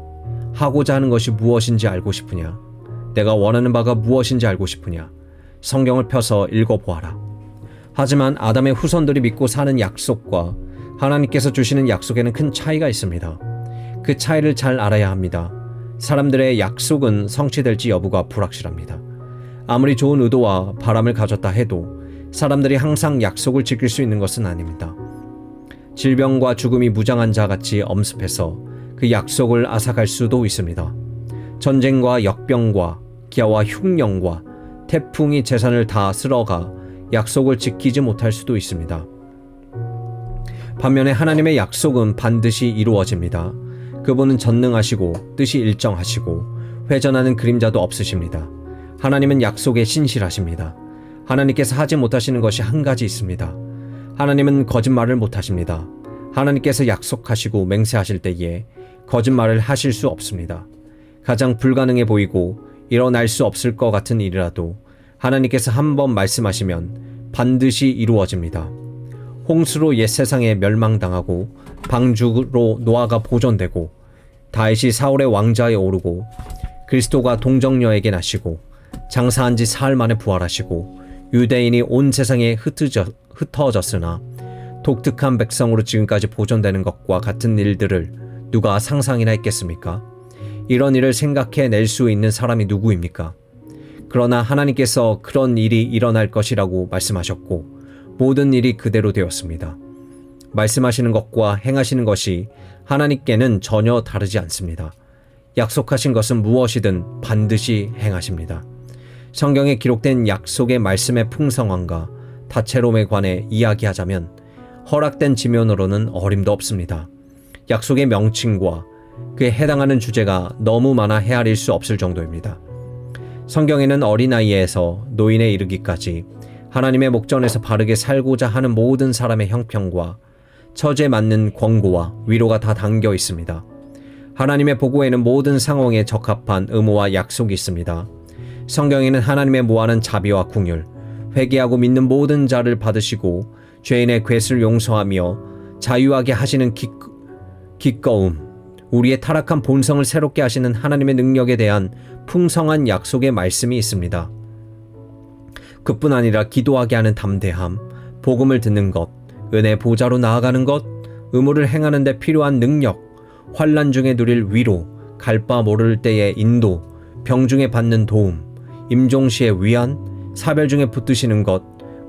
하고자 하는 것이 무엇인지 알고 싶으냐? 내가 원하는 바가 무엇인지 알고 싶으냐? 성경을 펴서 읽어보아라. 하지만 아담의 후손들이 믿고 사는 약속과 하나님께서 주시는 약속에는 큰 차이가 있습니다. 그 차이를 잘 알아야 합니다. 사람들의 약속은 성취될지 여부가 불확실합니다. 아무리 좋은 의도와 바람을 가졌다 해도 사람들이 항상 약속을 지킬 수 있는 것은 아닙니다. 질병과 죽음이 무장한 자같이 엄습해서 그 약속을 앗아갈 수도 있습니다. 전쟁과 역병과 기아와 흉령과 태풍이 재산을 다 쓸어가 약속을 지키지 못할 수도 있습니다. 반면에 하나님의 약속은 반드시 이루어집니다. 그분은 전능하시고 뜻이 일정하시고 회전하는 그림자도 없으십니다. 하나님은 약속에 신실하십니다. 하나님께서 하지 못하시는 것이 한 가지 있습니다. 하나님은 거짓말을 못하십니다. 하나님께서 약속하시고 맹세하실 때에 거짓말을 하실 수 없습니다. 가장 불가능해 보이고 일어날 수 없을 것 같은 일이라도 하나님께서 한번 말씀하시면 반드시 이루어집니다. 홍수로 옛 세상에 멸망당하고 방주로 노아가 보존되고 다윗이 사울의 왕좌에 오르고 그리스도가 동정녀에게 나시고 장사한 지 사흘 만에 부활하시고 유대인이 온 세상에 흩어졌으나 독특한 백성으로 지금까지 보존되는 것과 같은 일들을 누가 상상이나 했겠습니까? 이런 일을 생각해낼 수 있는 사람이 누구입니까? 그러나 하나님께서 그런 일이 일어날 것이라고 말씀하셨고 모든 일이 그대로 되었습니다. 말씀하시는 것과 행하시는 것이 하나님께는 전혀 다르지 않습니다. 약속하신 것은 무엇이든 반드시 행하십니다. 성경에 기록된 약속의 말씀의 풍성함과 다채로움에 관해 이야기하자면 허락된 지면으로는 어림도 없습니다. 약속의 명칭과 그에 해당하는 주제가 너무 많아 헤아릴 수 없을 정도입니다. 성경에는 어린아이에서 노인에 이르기까지 하나님의 목전에서 바르게 살고자 하는 모든 사람의 형편과 처지에 맞는 권고와 위로가 다 담겨 있습니다. 하나님의 보고에는 모든 상황에 적합한 의무와 약속이 있습니다. 성경에는 하나님의 무한한 자비와 긍휼, 회개하고 믿는 모든 자를 받으시고 죄인의 궤를 용서하며 자유하게 하시는 기꺼움, 우리의 타락한 본성을 새롭게 하시는 하나님의 능력에 대한 풍성한 약속의 말씀이 있습니다. 그뿐 아니라 기도하게 하는 담대함, 복음을 듣는 것, 은혜 보좌로 나아가는 것, 의무를 행하는 데 필요한 능력, 환난 중에 누릴 위로, 갈 바 모를 때의 인도, 병 중에 받는 도움, 임종 시의 위안, 사별 중에 붙드시는 것,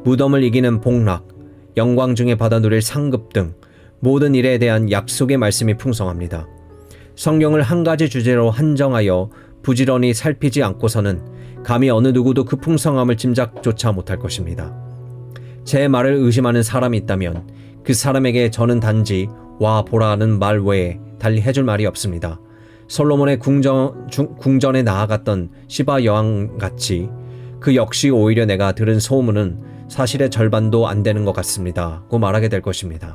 무덤을 이기는 복락, 영광 중에 받아 누릴 상급 등 모든 일에 대한 약속의 말씀이 풍성합니다. 성경을 한 가지 주제로 한정하여 부지런히 살피지 않고서는 감히 어느 누구도 그 풍성함을 짐작조차 못할 것입니다. 제 말을 의심하는 사람이 있다면 그 사람에게 저는 단지 와 보라는 말 외에 달리 해줄 말이 없습니다. 솔로몬의 궁전에 나아갔던 시바 여왕같이 그 역시 오히려 내가 들은 소문은 사실의 절반도 안 되는 것 같습니다. 고 말하게 될 것입니다.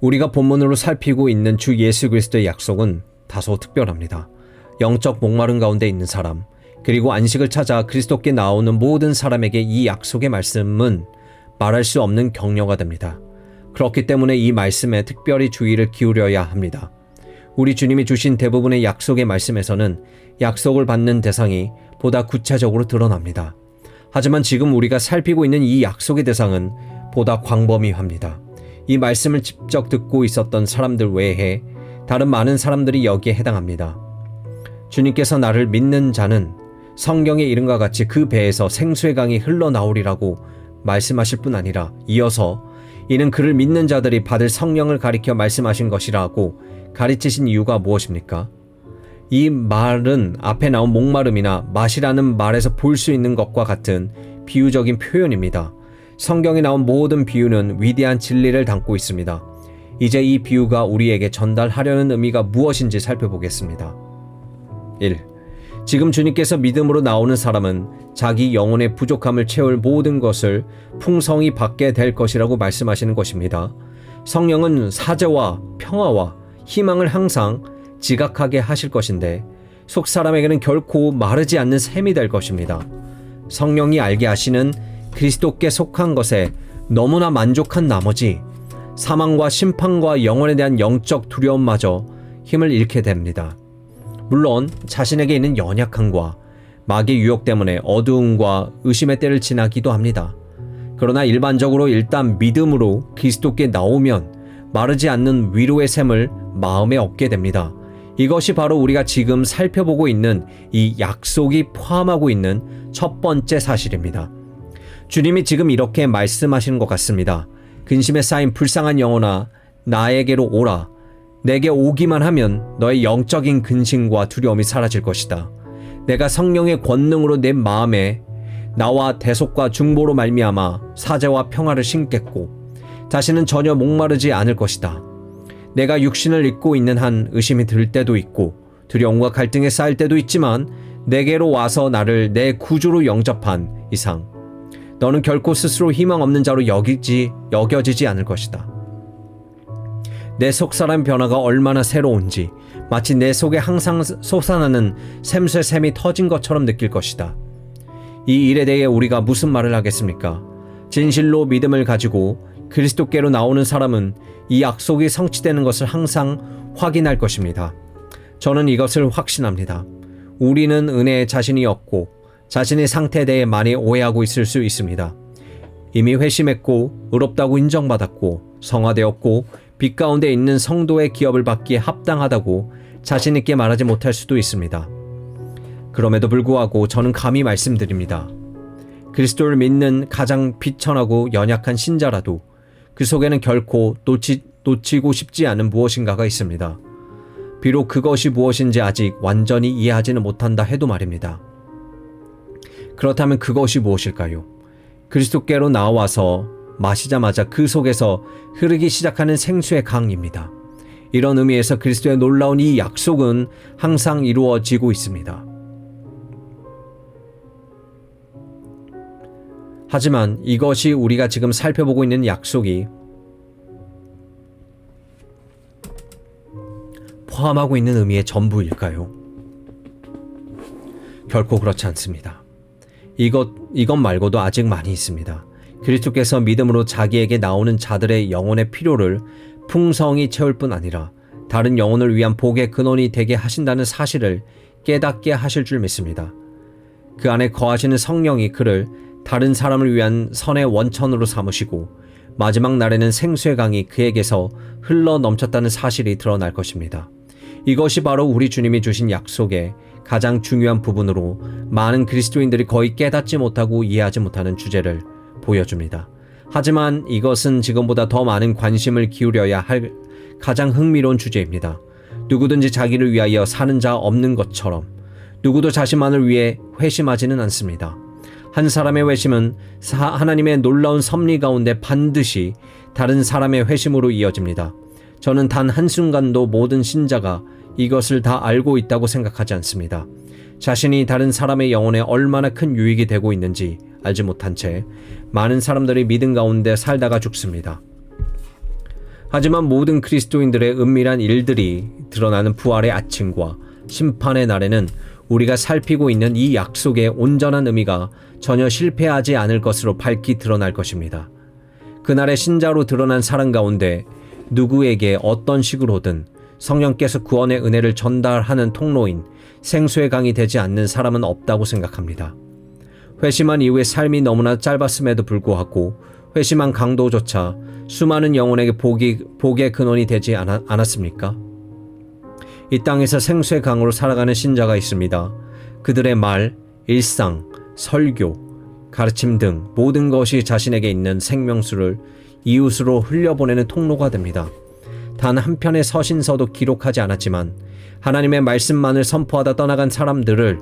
우리가 본문으로 살피고 있는 주 예수 그리스도의 약속은 다소 특별합니다. 영적 목마름 가운데 있는 사람, 그리고 안식을 찾아 그리스도께 나오는 모든 사람에게 이 약속의 말씀은 말할 수 없는 격려가 됩니다. 그렇기 때문에 이 말씀에 특별히 주의를 기울여야 합니다. 우리 주님이 주신 대부분의 약속의 말씀에서는 약속을 받는 대상이 보다 구체적으로 드러납니다. 하지만 지금 우리가 살피고 있는 이 약속의 대상은 보다 광범위합니다. 이 말씀을 직접 듣고 있었던 사람들 외에 다른 많은 사람들이 여기에 해당합니다. 주님께서 나를 믿는 자는 성경의 이름과 같이 그 배에서 생수의 강이 흘러나오리라고 말씀하실 뿐 아니라 이어서 이는 그를 믿는 자들이 받을 성령을 가리켜 말씀하신 것이라고 가르치신 이유가 무엇입니까? 이 말은 앞에 나온 목마름이나 마시라는 말에서 볼 수 있는 것과 같은 비유적인 표현입니다. 성경에 나온 모든 비유는 위대한 진리를 담고 있습니다. 이제 이 비유가 우리에게 전달하려는 의미가 무엇인지 살펴보겠습니다. 1. 지금 주님께서 믿음으로 나오는 사람은 자기 영혼의 부족함을 채울 모든 것을 풍성히 받게 될 것이라고 말씀하시는 것입니다. 성령은 사제와 평화와 희망을 항상 지각하게 하실 것인데 속 사람에게는 결코 마르지 않는 샘이 될 것입니다. 성령이 알게 하시는 그리스도께 속한 것에 너무나 만족한 나머지 사망과 심판과 영혼에 대한 영적 두려움마저 힘을 잃게 됩니다. 물론 자신에게 있는 연약함과 마귀의 유혹 때문에 어두움과 의심의 때를 지나기도 합니다. 그러나 일반적으로 일단 믿음으로 그리스도께 나오면 마르지 않는 위로의 샘을 마음에 얻게 됩니다. 이것이 바로 우리가 지금 살펴보고 있는 이 약속이 포함하고 있는 첫 번째 사실입니다. 주님이 지금 이렇게 말씀하시는 것 같습니다. 근심에 쌓인 불쌍한 영혼아, 나에게로 오라. 내게 오기만 하면 너의 영적인 근심과 두려움이 사라질 것이다. 내가 성령의 권능으로 내 마음에 나와 대속과 중보로 말미암아 사제와 평화를 심겠고 다시는 전혀 목마르지 않을 것이다. 내가 육신을 입고 있는 한 의심이 들 때도 있고 두려움과 갈등에 쌓일 때도 있지만 내게로 와서 나를 내 구주로 영접한 이상 너는 결코 스스로 희망 없는 자로 여겨지지 않을 것이다. 내 속사람 변화가 얼마나 새로운지 마치 내 속에 항상 솟아나는 샘수의 샘이 터진 것처럼 느낄 것이다. 이 일에 대해 우리가 무슨 말을 하겠습니까? 진실로 믿음을 가지고 그리스도께로 나오는 사람은 이 약속이 성취되는 것을 항상 확인할 것입니다. 저는 이것을 확신합니다. 우리는 은혜에 자신이 없고 자신의 상태에 대해 많이 오해하고 있을 수 있습니다. 이미 회심했고 의롭다고 인정받았고 성화되었고 빛 가운데 있는 성도의 기업을 받기에 합당하다고 자신 있게 말하지 못할 수도 있습니다. 그럼에도 불구하고 저는 감히 말씀드립니다. 그리스도를 믿는 가장 비천하고 연약한 신자라도 그 속에는 결코 놓치고 싶지 않은 무엇인가가 있습니다. 비록 그것이 무엇인지 아직 완전히 이해하지는 못한다 해도 말입니다. 그렇다면 그것이 무엇일까요? 그리스도께로 나와서 마시자마자 그 속에서 흐르기 시작하는 생수의 강입니다. 이런 의미에서 그리스도의 놀라운 이 약속은 항상 이루어지고 있습니다. 하지만 이것이 우리가 지금 살펴보고 있는 약속이 포함하고 있는 의미의 전부일까요? 결코 그렇지 않습니다. 이것 말고도 아직 많이 있습니다. 그리스도께서 믿음으로 자기에게 나오는 자들의 영혼의 필요를 풍성히 채울 뿐 아니라 다른 영혼을 위한 복의 근원이 되게 하신다는 사실을 깨닫게 하실 줄 믿습니다. 그 안에 거하시는 성령이 그를 다른 사람을 위한 선의 원천으로 삼으시고 마지막 날에는 생수의 강이 그에게서 흘러 넘쳤다는 사실이 드러날 것입니다. 이것이 바로 우리 주님이 주신 약속의 가장 중요한 부분으로 많은 그리스도인들이 거의 깨닫지 못하고 이해하지 못하는 주제를 보여줍니다. 하지만 이것은 지금보다 더 많은 관심을 기울여야 할 가장 흥미로운 주제입니다. 누구든지 자기를 위하여 사는 자 없는 것처럼 누구도 자신만을 위해 회심하지는 않습니다. 한 사람의 회심은 하나님의 놀라운 섭리 가운데 반드시 다른 사람의 회심으로 이어집니다. 저는 단 한순간도 모든 신자가 이것을 다 알고 있다고 생각하지 않습니다. 자신이 다른 사람의 영혼에 얼마나 큰 유익이 되고 있는지 알지 못한 채 많은 사람들이 믿음 가운데 살다가 죽습니다. 하지만 모든 그리스도인들의 은밀한 일들이 드러나는 부활의 아침과 심판의 날에는 우리가 살피고 있는 이 약속의 온전한 의미가 전혀 실패하지 않을 것으로 밝히 드러날 것입니다. 그날의 신자로 드러난 사람 가운데 누구에게 어떤 식으로든 성령께서 구원의 은혜를 전달하는 통로인 생수의 강이 되지 않는 사람은 없다고 생각합니다. 회심한 이후의 삶이 너무나 짧았음에도 불구하고 회심한 강도조차 수많은 영혼에게 복의 근원이 되지 않았습니까? 이 땅에서 생수의 강으로 살아가는 신자가 있습니다. 그들의 말, 일상, 설교, 가르침 등 모든 것이 자신에게 있는 생명수를 이웃으로 흘려보내는 통로가 됩니다. 단 한편의 서신서도 기록하지 않았지만 하나님의 말씀만을 선포하다 떠나간 사람들을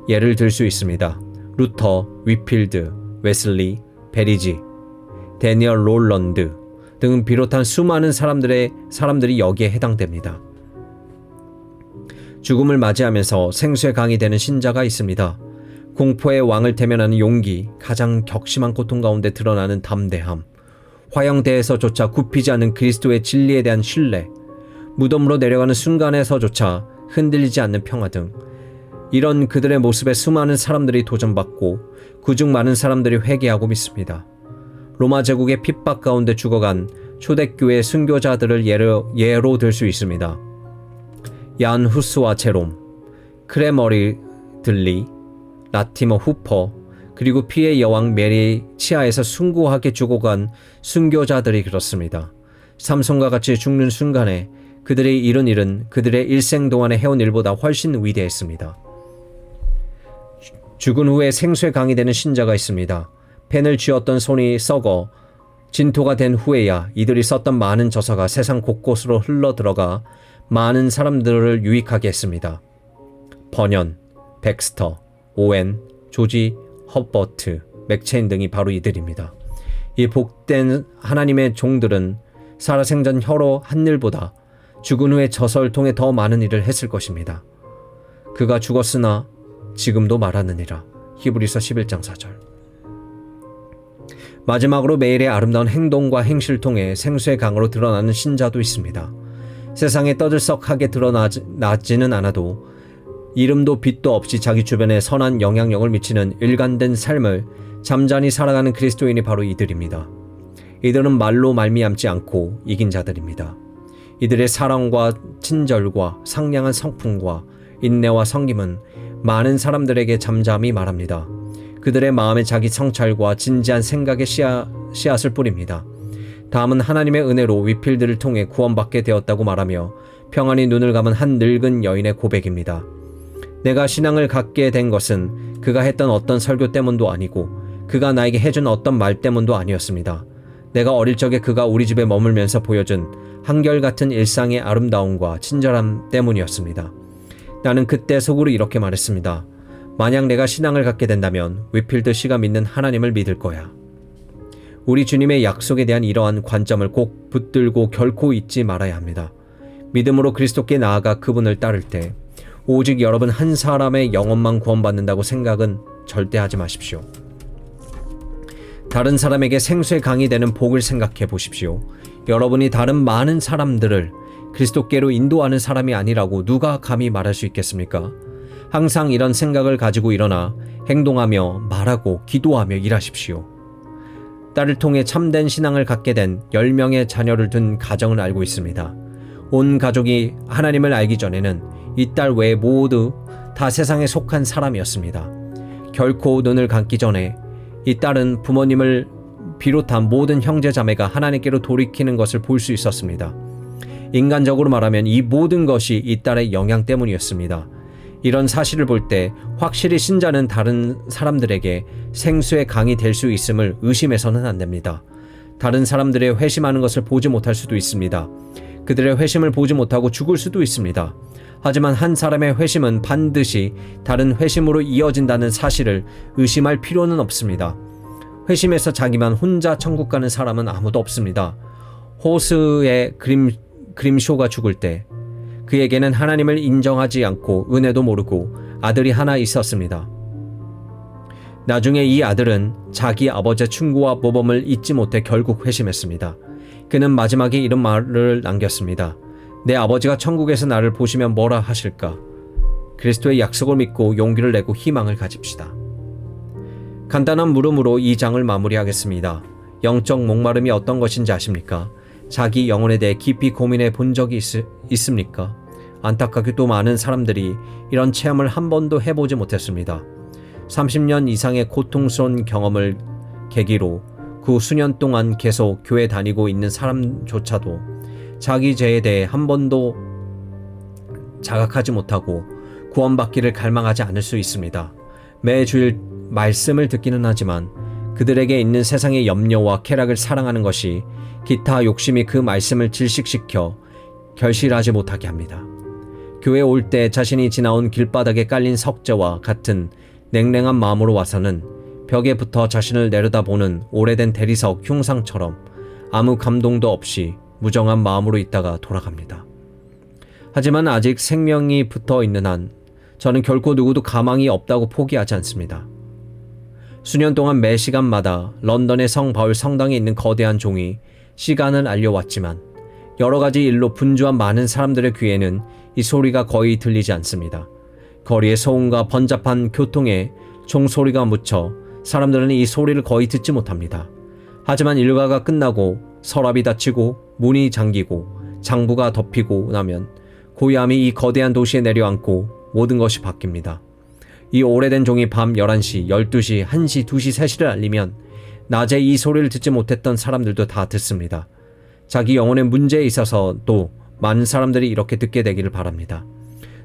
예를 들 수 있습니다. 루터, 위필드, 웨슬리, 베리지, 데니얼 롤런드 등 비롯한 수많은 사람들이 여기에 해당됩니다. 죽음을 맞이하면서 생수의 강이 되는 신자가 있습니다. 공포의 왕을 대면하는 용기, 가장 격심한 고통 가운데 드러나는 담대함, 화형대에서조차 굽히지 않는 그리스도의 진리에 대한 신뢰, 무덤으로 내려가는 순간에서조차 흔들리지 않는 평화 등 이런 그들의 모습에 수많은 사람들이 도전받고 그중 많은 사람들이 회개하고 믿습니다. 로마 제국의 핍박 가운데 죽어간 초대교회 순교자들을 예로 들 수 있습니다. 얀 후스와 제롬, 크레머리 들리, 라티머 후퍼, 그리고 피의 여왕 메리 치아에서 숭고하게 죽어간 순교자들이 그렇습니다. 삼손과 같이 죽는 순간에 그들이 이룬 일은 그들의 일생 동안에 해온 일보다 훨씬 위대했습니다. 죽은 후에 생수의 강이 되는 신자가 있습니다. 펜을 쥐었던 손이 썩어 진토가 된 후에야 이들이 썼던 많은 저서가 세상 곳곳으로 흘러들어가 많은 사람들을 유익하게 했습니다. 버년, 백스터, 오웬, 조지 허버트, 맥체인 등이 바로 이들입니다. 이 복된 하나님의 종들은 살아생전 혀로 한 일보다 죽은 후에 저서를 통해 더 많은 일을 했을 것입니다. 그가 죽었으나 지금도 말하느니라. 히브리서 11장 4절. 마지막으로 매일의 아름다운 행동과 행실을 통해 생수의 강으로 드러나는 신자도 있습니다. 세상에 떠들썩하게 드러나지는 않아도 이름도 빛도 없이 자기 주변에 선한 영향력을 미치는 일관된 삶을 잠잠히 살아가는 그리스도인이 바로 이들입니다. 이들은 말로 말미암지 않고 이긴 자들입니다. 이들의 사랑과 친절과 상냥한 성품과 인내와 섬김은 많은 사람들에게 잠잠히 말합니다. 그들의 마음에 자기 성찰과 진지한 생각의 씨앗을 뿌립니다. 다음은 하나님의 은혜로 위필드를 통해 구원받게 되었다고 말하며 평안히 눈을 감은 한 늙은 여인의 고백입니다. 내가 신앙을 갖게 된 것은 그가 했던 어떤 설교 때문도 아니고 그가 나에게 해준 어떤 말 때문도 아니었습니다. 내가 어릴 적에 그가 우리 집에 머물면서 보여준 한결같은 일상의 아름다움과 친절함 때문이었습니다. 나는 그때 속으로 이렇게 말했습니다. 만약 내가 신앙을 갖게 된다면 위필드 씨가 믿는 하나님을 믿을 거야. 우리 주님의 약속에 대한 이러한 관점을 꼭 붙들고 결코 잊지 말아야 합니다. 믿음으로 그리스도께 나아가 그분을 따를 때 오직 여러분 한 사람의 영혼만 구원받는다고 생각은 절대 하지 마십시오. 다른 사람에게 생수의 강이 되는 복을 생각해 보십시오. 여러분이 다른 많은 사람들을 그리스도께로 인도하는 사람이 아니라고 누가 감히 말할 수 있겠습니까? 항상 이런 생각을 가지고 일어나 행동하며 말하고 기도하며 일하십시오. 딸을 통해 참된 신앙을 갖게 된 10명의 자녀를 둔 가정을 알고 있습니다. 온 가족이 하나님을 알기 전에는 이 딸 외에 모두 다 세상에 속한 사람이었습니다. 결코 눈을 감기 전에 이 딸은 부모님을 비롯한 모든 형제자매가 하나님께로 돌이키는 것을 볼 수 있었습니다. 인간적으로 말하면 이 모든 것이 이 딸의 영향 때문이었습니다. 이런 사실을 볼 때 확실히 신자는 다른 사람들에게 생수의 강이 될 수 있음을 의심해서는 안 됩니다. 다른 사람들의 회심하는 것을 보지 못할 수도 있습니다. 그들의 회심을 보지 못하고 죽을 수도 있습니다. 하지만 한 사람의 회심은 반드시 다른 회심으로 이어진다는 사실을 의심할 필요는 없습니다. 회심해서 자기만 혼자 천국 가는 사람은 아무도 없습니다. 호스의 그림쇼가 죽을 때 그에게는 하나님을 인정하지 않고 은혜도 모르고 아들이 하나 있었습니다. 나중에 이 아들은 자기 아버지의 충고와 모범을 잊지 못해 결국 회심했습니다. 그는 마지막에 이런 말을 남겼습니다. 내 아버지가 천국에서 나를 보시면 뭐라 하실까? 그리스도의 약속을 믿고 용기를 내고 희망을 가집시다. 간단한 물음으로 이 장을 마무리하겠습니다. 영적 목마름이 어떤 것인지 아십니까? 자기 영혼에 대해 깊이 고민해 본 적이 있습니까? 안타깝게도 많은 사람들이 이런 체험을 한 번도 해보지 못했습니다. 30년 이상의 고통스러운 경험을 계기로 그 수년 동안 계속 교회 다니고 있는 사람조차도 자기 죄에 대해 한 번도 자각하지 못하고 구원받기를 갈망하지 않을 수 있습니다. 매주일 말씀을 듣기는 하지만 그들에게 있는 세상의 염려와 쾌락을 사랑하는 것이 기타 욕심이 그 말씀을 질식시켜 결실하지 못하게 합니다. 교회에 올 때 자신이 지나온 길바닥에 깔린 석재와 같은 냉랭한 마음으로 와서는 벽에 붙어 자신을 내려다보는 오래된 대리석 흉상처럼 아무 감동도 없이 무정한 마음으로 있다가 돌아갑니다. 하지만 아직 생명이 붙어 있는 한 저는 결코 누구도 가망이 없다고 포기하지 않습니다. 수년 동안 매 시간마다 런던의 성 바울 성당에 있는 거대한 종이 시간을 알려왔지만 여러 가지 일로 분주한 많은 사람들의 귀에는 이 소리가 거의 들리지 않습니다. 거리의 소음과 번잡한 교통에 종소리가 묻혀 사람들은 이 소리를 거의 듣지 못합니다. 하지만 일과가 끝나고 서랍이 닫히고 문이 잠기고 장부가 덮이고 나면 고요함이 이 거대한 도시에 내려앉고 모든 것이 바뀝니다. 이 오래된 종이 밤 11시, 12시, 1시, 2시, 3시를 알리면 낮에 이 소리를 듣지 못했던 사람들도 다 듣습니다. 자기 영혼의 문제에 있어서도 많은 사람들이 이렇게 듣게 되기를 바랍니다.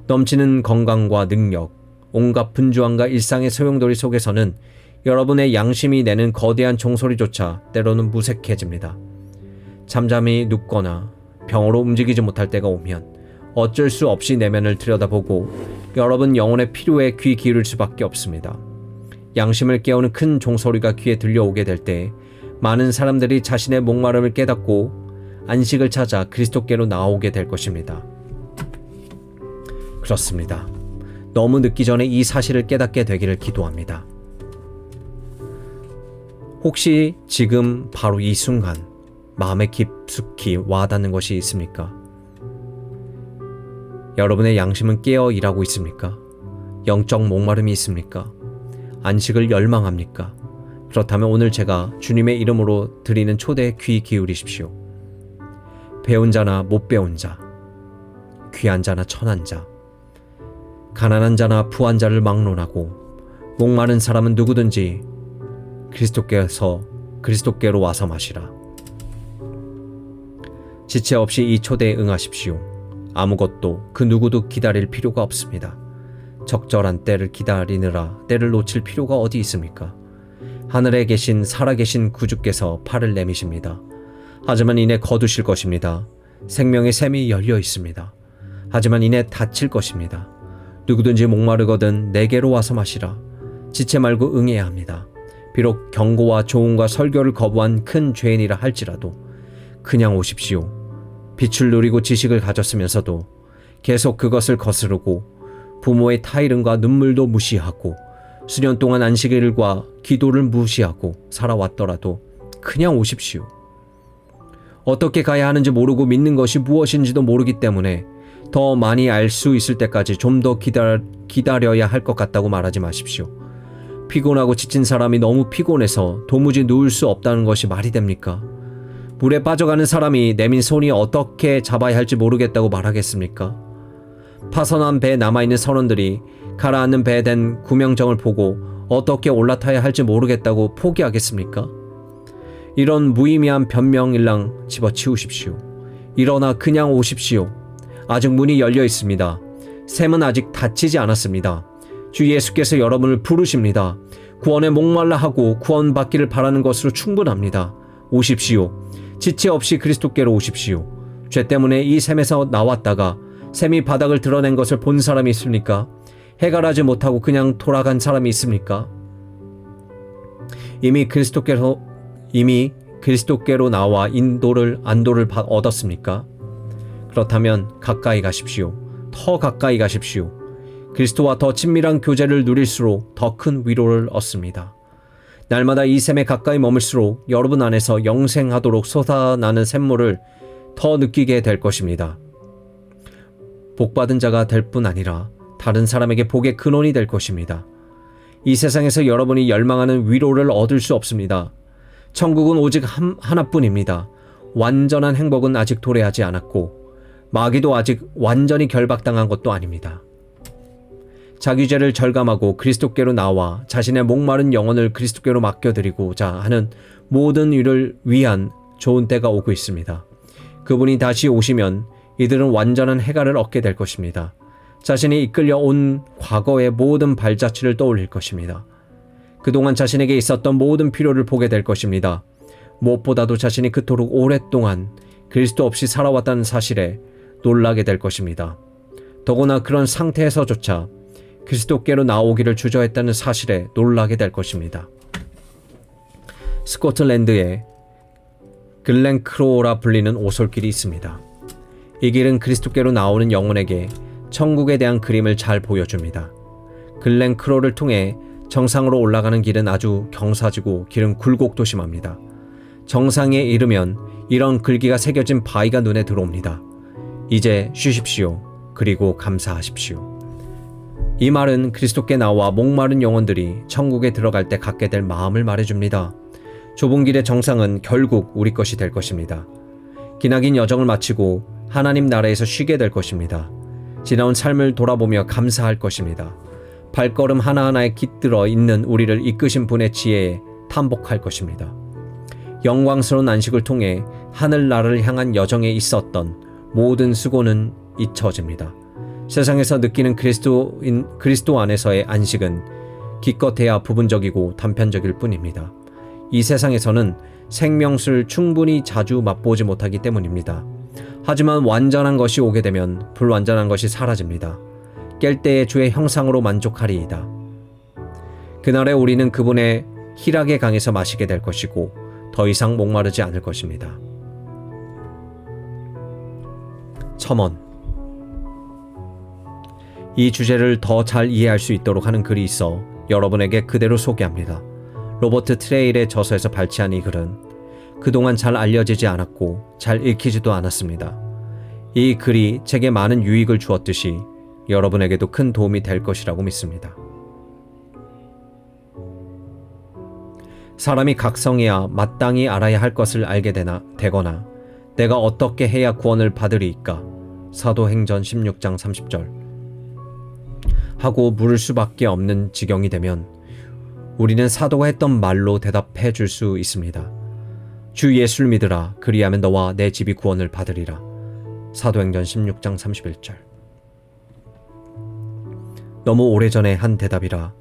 넘치는 건강과 능력, 온갖 분주함과 일상의 소용돌이 속에서는 여러분의 양심이 내는 거대한 종소리조차 때로는 무색해집니다. 잠잠히 눕거나 병으로 움직이지 못할 때가 오면 어쩔 수 없이 내면을 들여다보고 여러분 영혼의 필요에 귀 기울일 수밖에 없습니다. 양심을 깨우는 큰 종소리가 귀에 들려오게 될 때 많은 사람들이 자신의 목마름을 깨닫고 안식을 찾아 그리스도께로 나오게 될 것입니다. 그렇습니다. 너무 늦기 전에 이 사실을 깨닫게 되기를 기도합니다. 혹시 지금 바로 이 순간 마음에 깊숙이 와닿는 것이 있습니까? 여러분의 양심은 깨어 일하고 있습니까? 영적 목마름이 있습니까? 안식을 열망합니까? 그렇다면 오늘 제가 주님의 이름으로 드리는 초대에 귀 기울이십시오. 배운 자나 못 배운 자, 귀한 자나 천한 자, 가난한 자나 부한 자를 막론하고 목마른 사람은 누구든지 그리스도께로 와서 마시라. 지체 없이 이 초대에 응하십시오. 아무것도 그 누구도 기다릴 필요가 없습니다. 적절한 때를 기다리느라 때를 놓칠 필요가 어디 있습니까? 하늘에 계신 살아계신 구주께서 팔을 내미십니다. 하지만 이내 거두실 것입니다. 생명의 샘이 열려 있습니다. 하지만 이내 닫힐 것입니다. 누구든지 목마르거든 내게로 와서 마시라. 지체 말고 응해야 합니다. 비록 경고와 조언과 설교를 거부한 큰 죄인이라 할지라도 그냥 오십시오. 빛을 누리고 지식을 가졌으면서도 계속 그것을 거스르고 부모의 타이름과 눈물도 무시하고 수년 동안 안식일과 기도를 무시하고 살아왔더라도 그냥 오십시오. 어떻게 가야 하는지 모르고 믿는 것이 무엇인지도 모르기 때문에 더 많이 알 수 있을 때까지 좀 더 기다려야 할 것 같다고 말하지 마십시오. 피곤하고 지친 사람이 너무 피곤해서 도무지 누울 수 없다는 것이 말이 됩니까? 물에 빠져가는 사람이 내민 손이 어떻게 잡아야 할지 모르겠다고 말하겠습니까? 파선한 배에 남아있는 선원들이 가라앉는 배에 된 구명정을 보고 어떻게 올라타야 할지 모르겠다고 포기하겠습니까? 이런 무의미한 변명일랑 집어치우십시오. 일어나 그냥 오십시오. 아직 문이 열려 있습니다. 샘은 아직 닫히지 않았습니다. 주 예수께서 여러분을 부르십니다. 구원에 목말라 하고 구원받기를 바라는 것으로 충분합니다. 오십시오. 지체 없이 그리스도께로 오십시오. 죄 때문에 이 샘에서 나왔다가 샘이 바닥을 드러낸 것을 본 사람이 있습니까? 해결하지 못하고 그냥 돌아간 사람이 있습니까? 이미 그리스도께로 나와 안도를 얻었습니까? 그렇다면 가까이 가십시오. 더 가까이 가십시오. 그리스도와 더 친밀한 교제를 누릴수록 더 큰 위로를 얻습니다. 날마다 이 샘에 가까이 머물수록 여러분 안에서 영생하도록 솟아나는 샘물을 더 느끼게 될 것입니다. 복받은 자가 될 뿐 아니라 다른 사람에게 복의 근원이 될 것입니다. 이 세상에서 여러분이 열망하는 위로를 얻을 수 없습니다. 천국은 오직 하나뿐입니다. 완전한 행복은 아직 도래하지 않았고 마귀도 아직 완전히 결박당한 것도 아닙니다. 자기 죄를 절감하고 그리스도께로 나와 자신의 목마른 영혼을 그리스도께로 맡겨드리고자 하는 모든 이를 위한 좋은 때가 오고 있습니다. 그분이 다시 오시면 이들은 완전한 해갈을 얻게 될 것입니다. 자신이 이끌려 온 과거의 모든 발자취를 떠올릴 것입니다. 그동안 자신에게 있었던 모든 필요를 보게 될 것입니다. 무엇보다도 자신이 그토록 오랫동안 그리스도 없이 살아왔다는 사실에 놀라게 될 것입니다. 더구나 그런 상태에서조차 그리스도께로 나오기를 주저했다는 사실에 놀라게 될 것입니다. 스코틀랜드에 글렌크로우라 불리는 오솔길이 있습니다. 이 길은 그리스도께로 나오는 영혼에게 천국에 대한 그림을 잘 보여줍니다. 글렌크로를 통해 정상으로 올라가는 길은 아주 경사지고 길은 굴곡도 심합니다. 정상에 이르면 이런 글귀가 새겨진 바위가 눈에 들어옵니다. 이제 쉬십시오. 그리고 감사하십시오. 이 말은 그리스도께 나와 목마른 영혼들이 천국에 들어갈 때 갖게 될 마음을 말해줍니다. 좁은 길의 정상은 결국 우리 것이 될 것입니다. 기나긴 여정을 마치고 하나님 나라에서 쉬게 될 것입니다. 지나온 삶을 돌아보며 감사할 것입니다. 발걸음 하나하나에 깃들어 있는 우리를 이끄신 분의 지혜에 탐복할 것입니다. 영광스러운 안식을 통해 하늘나라를 향한 여정에 있었던 모든 수고는 잊혀집니다. 세상에서 느끼는 그리스도 안에서의 안식은 기껏해야 부분적이고 단편적일 뿐입니다. 이 세상에서는 생명수를 충분히 자주 맛보지 못하기 때문입니다. 하지만 완전한 것이 오게 되면 불완전한 것이 사라집니다. 깰 때의 주의 형상으로 만족하리이다. 그날에 우리는 그분의 희락의 강에서 마시게 될 것이고 더 이상 목마르지 않을 것입니다. 첨언. 이 주제를 더 잘 이해할 수 있도록 하는 글이 있어 여러분에게 그대로 소개합니다. 로버트 트레일의 저서에서 발췌한 이 글은 그동안 잘 알려지지 않았고 잘 읽히지도 않았습니다. 이 글이 제게 많은 유익을 주었듯이 여러분에게도 큰 도움이 될 것이라고 믿습니다. 사람이 각성해야 마땅히 알아야 할 것을 알게 되거나 내가 어떻게 해야 구원을 받으리이까? 사도행전 16장 30절 하고 물을 수밖에 없는 지경이 되면 우리는 사도가 했던 말로 대답해 줄 수 있습니다. 주 예수를 믿으라. 그리하면 너와 내 집이 구원을 받으리라. 사도행전 16장 31절. 너무 오래전에 한 대답이라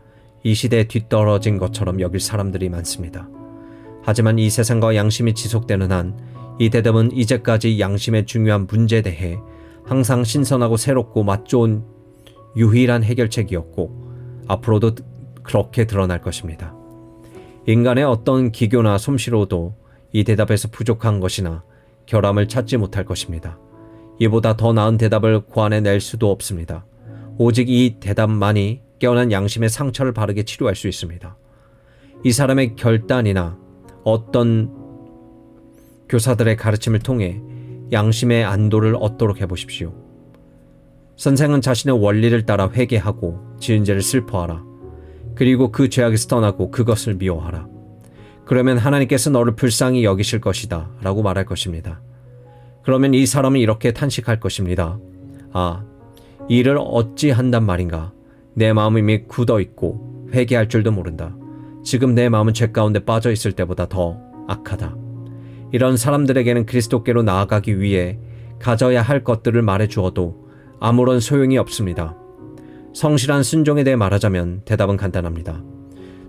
이 시대에 뒤떨어진 것처럼 여길 사람들이 많습니다. 하지만 이 세상과 양심이 지속되는 한 이 대답은 이제까지 양심의 중요한 문제에 대해 항상 신선하고 새롭고 맛 좋은 유일한 해결책이었고 앞으로도 그렇게 드러날 것입니다. 인간의 어떤 기교나 솜씨로도 이 대답에서 부족한 것이나 결함을 찾지 못할 것입니다. 이보다 더 나은 대답을 고안해낼 수도 없습니다. 오직 이 대답만이 깨어난 양심의 상처를 바르게 치료할 수 있습니다. 이 사람의 결단이나 어떤 교사들의 가르침을 통해 양심의 안도를 얻도록 해보십시오. 선생은 자신의 원리를 따라 회개하고 지은 죄를 슬퍼하라. 그리고 그 죄악에서 떠나고 그것을 미워하라. 그러면 하나님께서 너를 불쌍히 여기실 것이다 라고 말할 것입니다. 그러면 이 사람은 이렇게 탄식할 것입니다. 아, 이 일을 어찌 한단 말인가. 내 마음이 이미 굳어있고 회개할 줄도 모른다. 지금 내 마음은 죄 가운데 빠져 있을 때보다 더 악하다. 이런 사람들에게는 그리스도께로 나아가기 위해 가져야 할 것들을 말해주어도 아무런 소용이 없습니다. 성실한 순종에 대해 말하자면 대답은 간단합니다.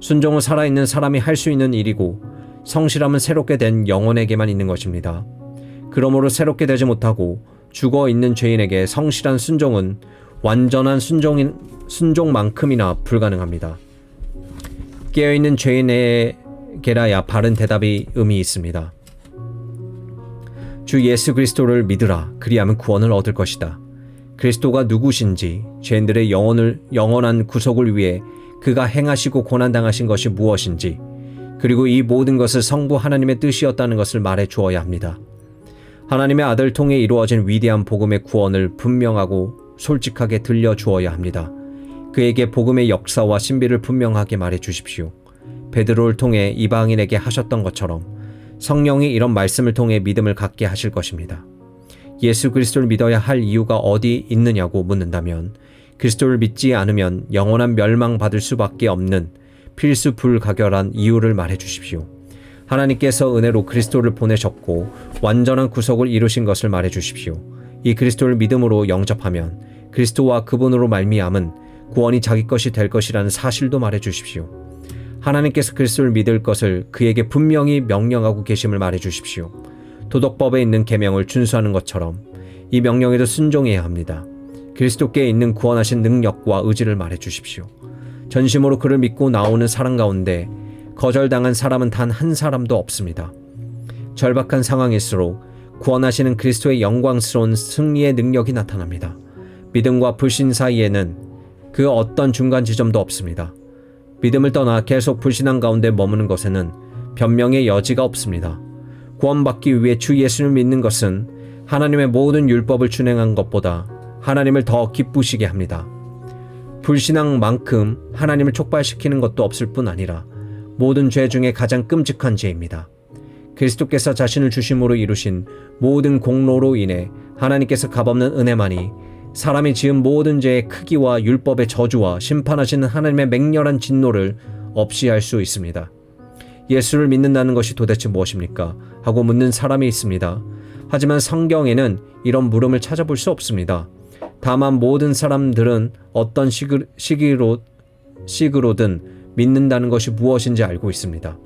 순종은 살아있는 사람이 할 수 있는 일이고 성실함은 새롭게 된 영혼에게만 있는 것입니다. 그러므로 새롭게 되지 못하고 죽어있는 죄인에게 성실한 순종은 완전한 순종만큼이나 불가능합니다. 깨어있는 죄인에게라야 바른 대답이 의미 있습니다. 주 예수 그리스도를 믿으라. 그리하면 구원을 얻을 것이다. 그리스도가 누구신지, 죄인들의 영원한 구속을 위해 그가 행하시고 고난당하신 것이 무엇인지, 그리고 이 모든 것을 성부 하나님의 뜻이었다는 것을 말해 주어야 합니다. 하나님의 아들 통해 이루어진 위대한 복음의 구원을 분명하고 솔직하게 들려주어야 합니다. 그에게 복음의 역사와 신비를 분명하게 말해 주십시오. 베드로를 통해 이방인에게 하셨던 것처럼 성령이 이런 말씀을 통해 믿음을 갖게 하실 것입니다. 예수 그리스도를 믿어야 할 이유가 어디 있느냐고 묻는다면 그리스도를 믿지 않으면 영원한 멸망받을 수밖에 없는 필수 불가결한 이유를 말해 주십시오. 하나님께서 은혜로 그리스도를 보내셨고 완전한 구속을 이루신 것을 말해 주십시오. 이 그리스도를 믿음으로 영접하면 그리스도와 그분으로 말미암은 구원이 자기 것이 될 것이라는 사실도 말해 주십시오. 하나님께서 그리스도를 믿을 것을 그에게 분명히 명령하고 계심을 말해 주십시오. 도덕법에 있는 계명을 준수하는 것처럼 이 명령에도 순종해야 합니다. 그리스도께 있는 구원하신 능력과 의지를 말해 주십시오. 전심으로 그를 믿고 나오는 사람 가운데 거절당한 사람은 단 한 사람도 없습니다. 절박한 상황일수록 구원하시는 그리스도의 영광스러운 승리의 능력이 나타납니다. 믿음과 불신 사이에는 그 어떤 중간 지점도 없습니다. 믿음을 떠나 계속 불신앙 가운데 머무는 것에는 변명의 여지가 없습니다. 구원받기 위해 주 예수를 믿는 것은 하나님의 모든 율법을 준행한 것보다 하나님을 더 기쁘시게 합니다. 불신앙만큼 하나님을 촉발시키는 것도 없을 뿐 아니라 모든 죄 중에 가장 끔찍한 죄입니다. 그리스도께서 자신을 주심으로 이루신 모든 공로로 인해 하나님께서 값없는 은혜만이 사람이 지은 모든 죄의 크기와 율법의 저주와 심판하시는 하나님의 맹렬한 진노를 없이 할 수 있습니다. 예수를 믿는다는 것이 도대체 무엇입니까? 하고 묻는 사람이 있습니다. 하지만 성경에는 이런 물음을 찾아볼 수 없습니다. 다만 모든 사람들은 어떤 식으로든 믿는다는 것이 무엇인지 알고 있습니다.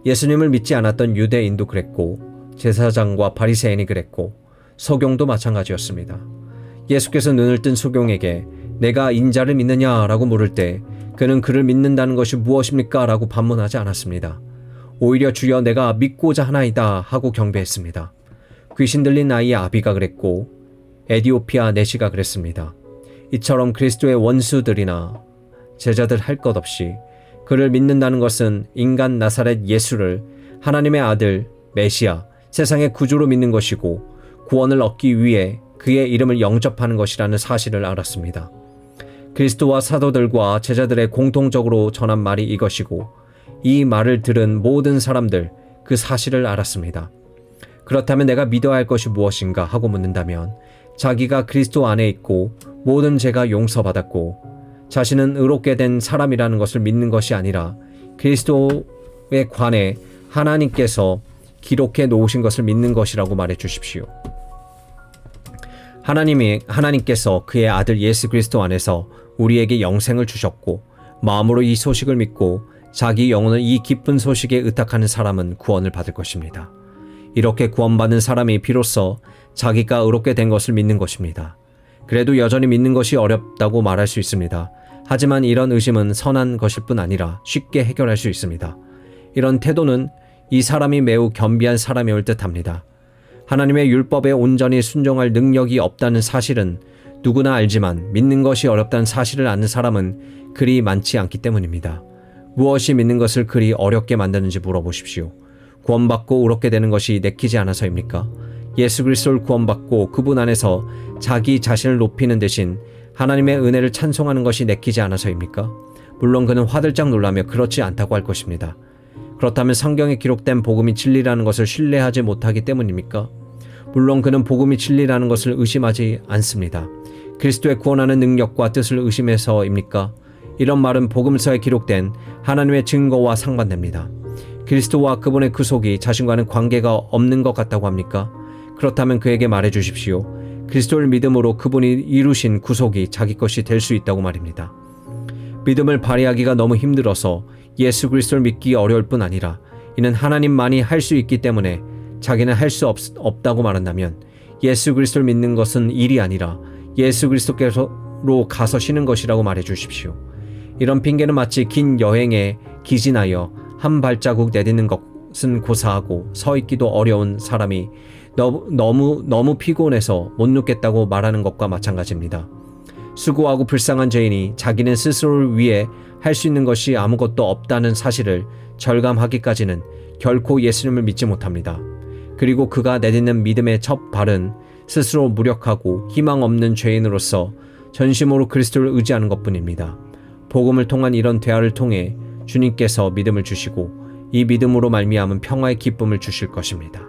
예수님을 믿지 않았던 유대인도 그랬고 제사장과 바리새인이 그랬고 소경도 마찬가지였습니다. 예수께서 눈을 뜬 소경에게 내가 인자를 믿느냐라고 물을 때 그는 그를 믿는다는 것이 무엇입니까? 라고 반문하지 않았습니다. 오히려 주여 내가 믿고자 하나이다 하고 경배했습니다. 귀신 들린 아이의 아비가 그랬고 에디오피아 내시가 그랬습니다. 이처럼 그리스도의 원수들이나 제자들 할 것 없이 그를 믿는다는 것은 인간 나사렛 예수를 하나님의 아들 메시아 세상의 구주로 믿는 것이고 구원을 얻기 위해 그의 이름을 영접하는 것이라는 사실을 알았습니다. 그리스도와 사도들과 제자들의 공통적으로 전한 말이 이것이고 이 말을 들은 모든 사람들 그 사실을 알았습니다. 그렇다면 내가 믿어야 할 것이 무엇인가 하고 묻는다면 자기가 그리스도 안에 있고 모든 죄가 용서받았고 자신은 의롭게 된 사람이라는 것을 믿는 것이 아니라 그리스도에 관해 하나님께서 기록해 놓으신 것을 믿는 것이라고 말해 주십시오. 하나님께서 그의 아들 예수 그리스도 안에서 우리에게 영생을 주셨고 마음으로 이 소식을 믿고 자기 영혼을 이 기쁜 소식에 의탁하는 사람은 구원을 받을 것입니다. 이렇게 구원받은 사람이 비로소 자기가 의롭게 된 것을 믿는 것입니다. 그래도 여전히 믿는 것이 어렵다고 말할 수 있습니다. 하지만 이런 의심은 선한 것일 뿐 아니라 쉽게 해결할 수 있습니다. 이런 태도는 이 사람이 매우 겸비한 사람임을 뜻합니다. 하나님의 율법에 온전히 순종할 능력이 없다는 사실은 누구나 알지만 믿는 것이 어렵다는 사실을 아는 사람은 그리 많지 않기 때문입니다. 무엇이 믿는 것을 그리 어렵게 만드는지 물어보십시오. 구원받고 의롭게 되는 것이 내키지 않아서입니까? 예수 그리스도를 구원받고 그분 안에서 자기 자신을 높이는 대신 하나님의 은혜를 찬송하는 것이 내키지 않아서입니까? 물론 그는 화들짝 놀라며 그렇지 않다고 할 것입니다. 그렇다면 성경에 기록된 복음이 진리라는 것을 신뢰하지 못하기 때문입니까? 물론 그는 복음이 진리라는 것을 의심하지 않습니다. 그리스도의 구원하는 능력과 뜻을 의심해서입니까? 이런 말은 복음서에 기록된 하나님의 증거와 상반됩니다. 그리스도와 그분의 구속이 자신과는 관계가 없는 것 같다고 합니까? 그렇다면 그에게 말해 주십시오. 그리스도를 믿음으로 그분이 이루신 구속이 자기 것이 될 수 있다고 말입니다. 믿음을 발휘하기가 너무 힘들어서 예수 그리스도를 믿기 어려울 뿐 아니라 이는 하나님만이 할 수 있기 때문에 자기는 할 수 없다고 말한다면 예수 그리스도를 믿는 것은 일이 아니라 예수 그리스도께로 가서 쉬는 것이라고 말해 주십시오. 이런 핑계는 마치 긴 여행에 기진하여 한 발자국 내딛는 것은 고사하고 서 있기도 어려운 사람이 너무 피곤해서 못 눕겠다고 말하는 것과 마찬가지입니다. 수고하고 불쌍한 죄인이 자기는 스스로를 위해 할 수 있는 것이 아무것도 없다는 사실을 절감하기까지는 결코 예수님을 믿지 못합니다. 그리고 그가 내딛는 믿음의 첫 발은 스스로 무력하고 희망 없는 죄인으로서 전심으로 그리스도를 의지하는 것뿐입니다. 복음을 통한 이런 대화를 통해 주님께서 믿음을 주시고 이 믿음으로 말미암은 평화의 기쁨을 주실 것입니다.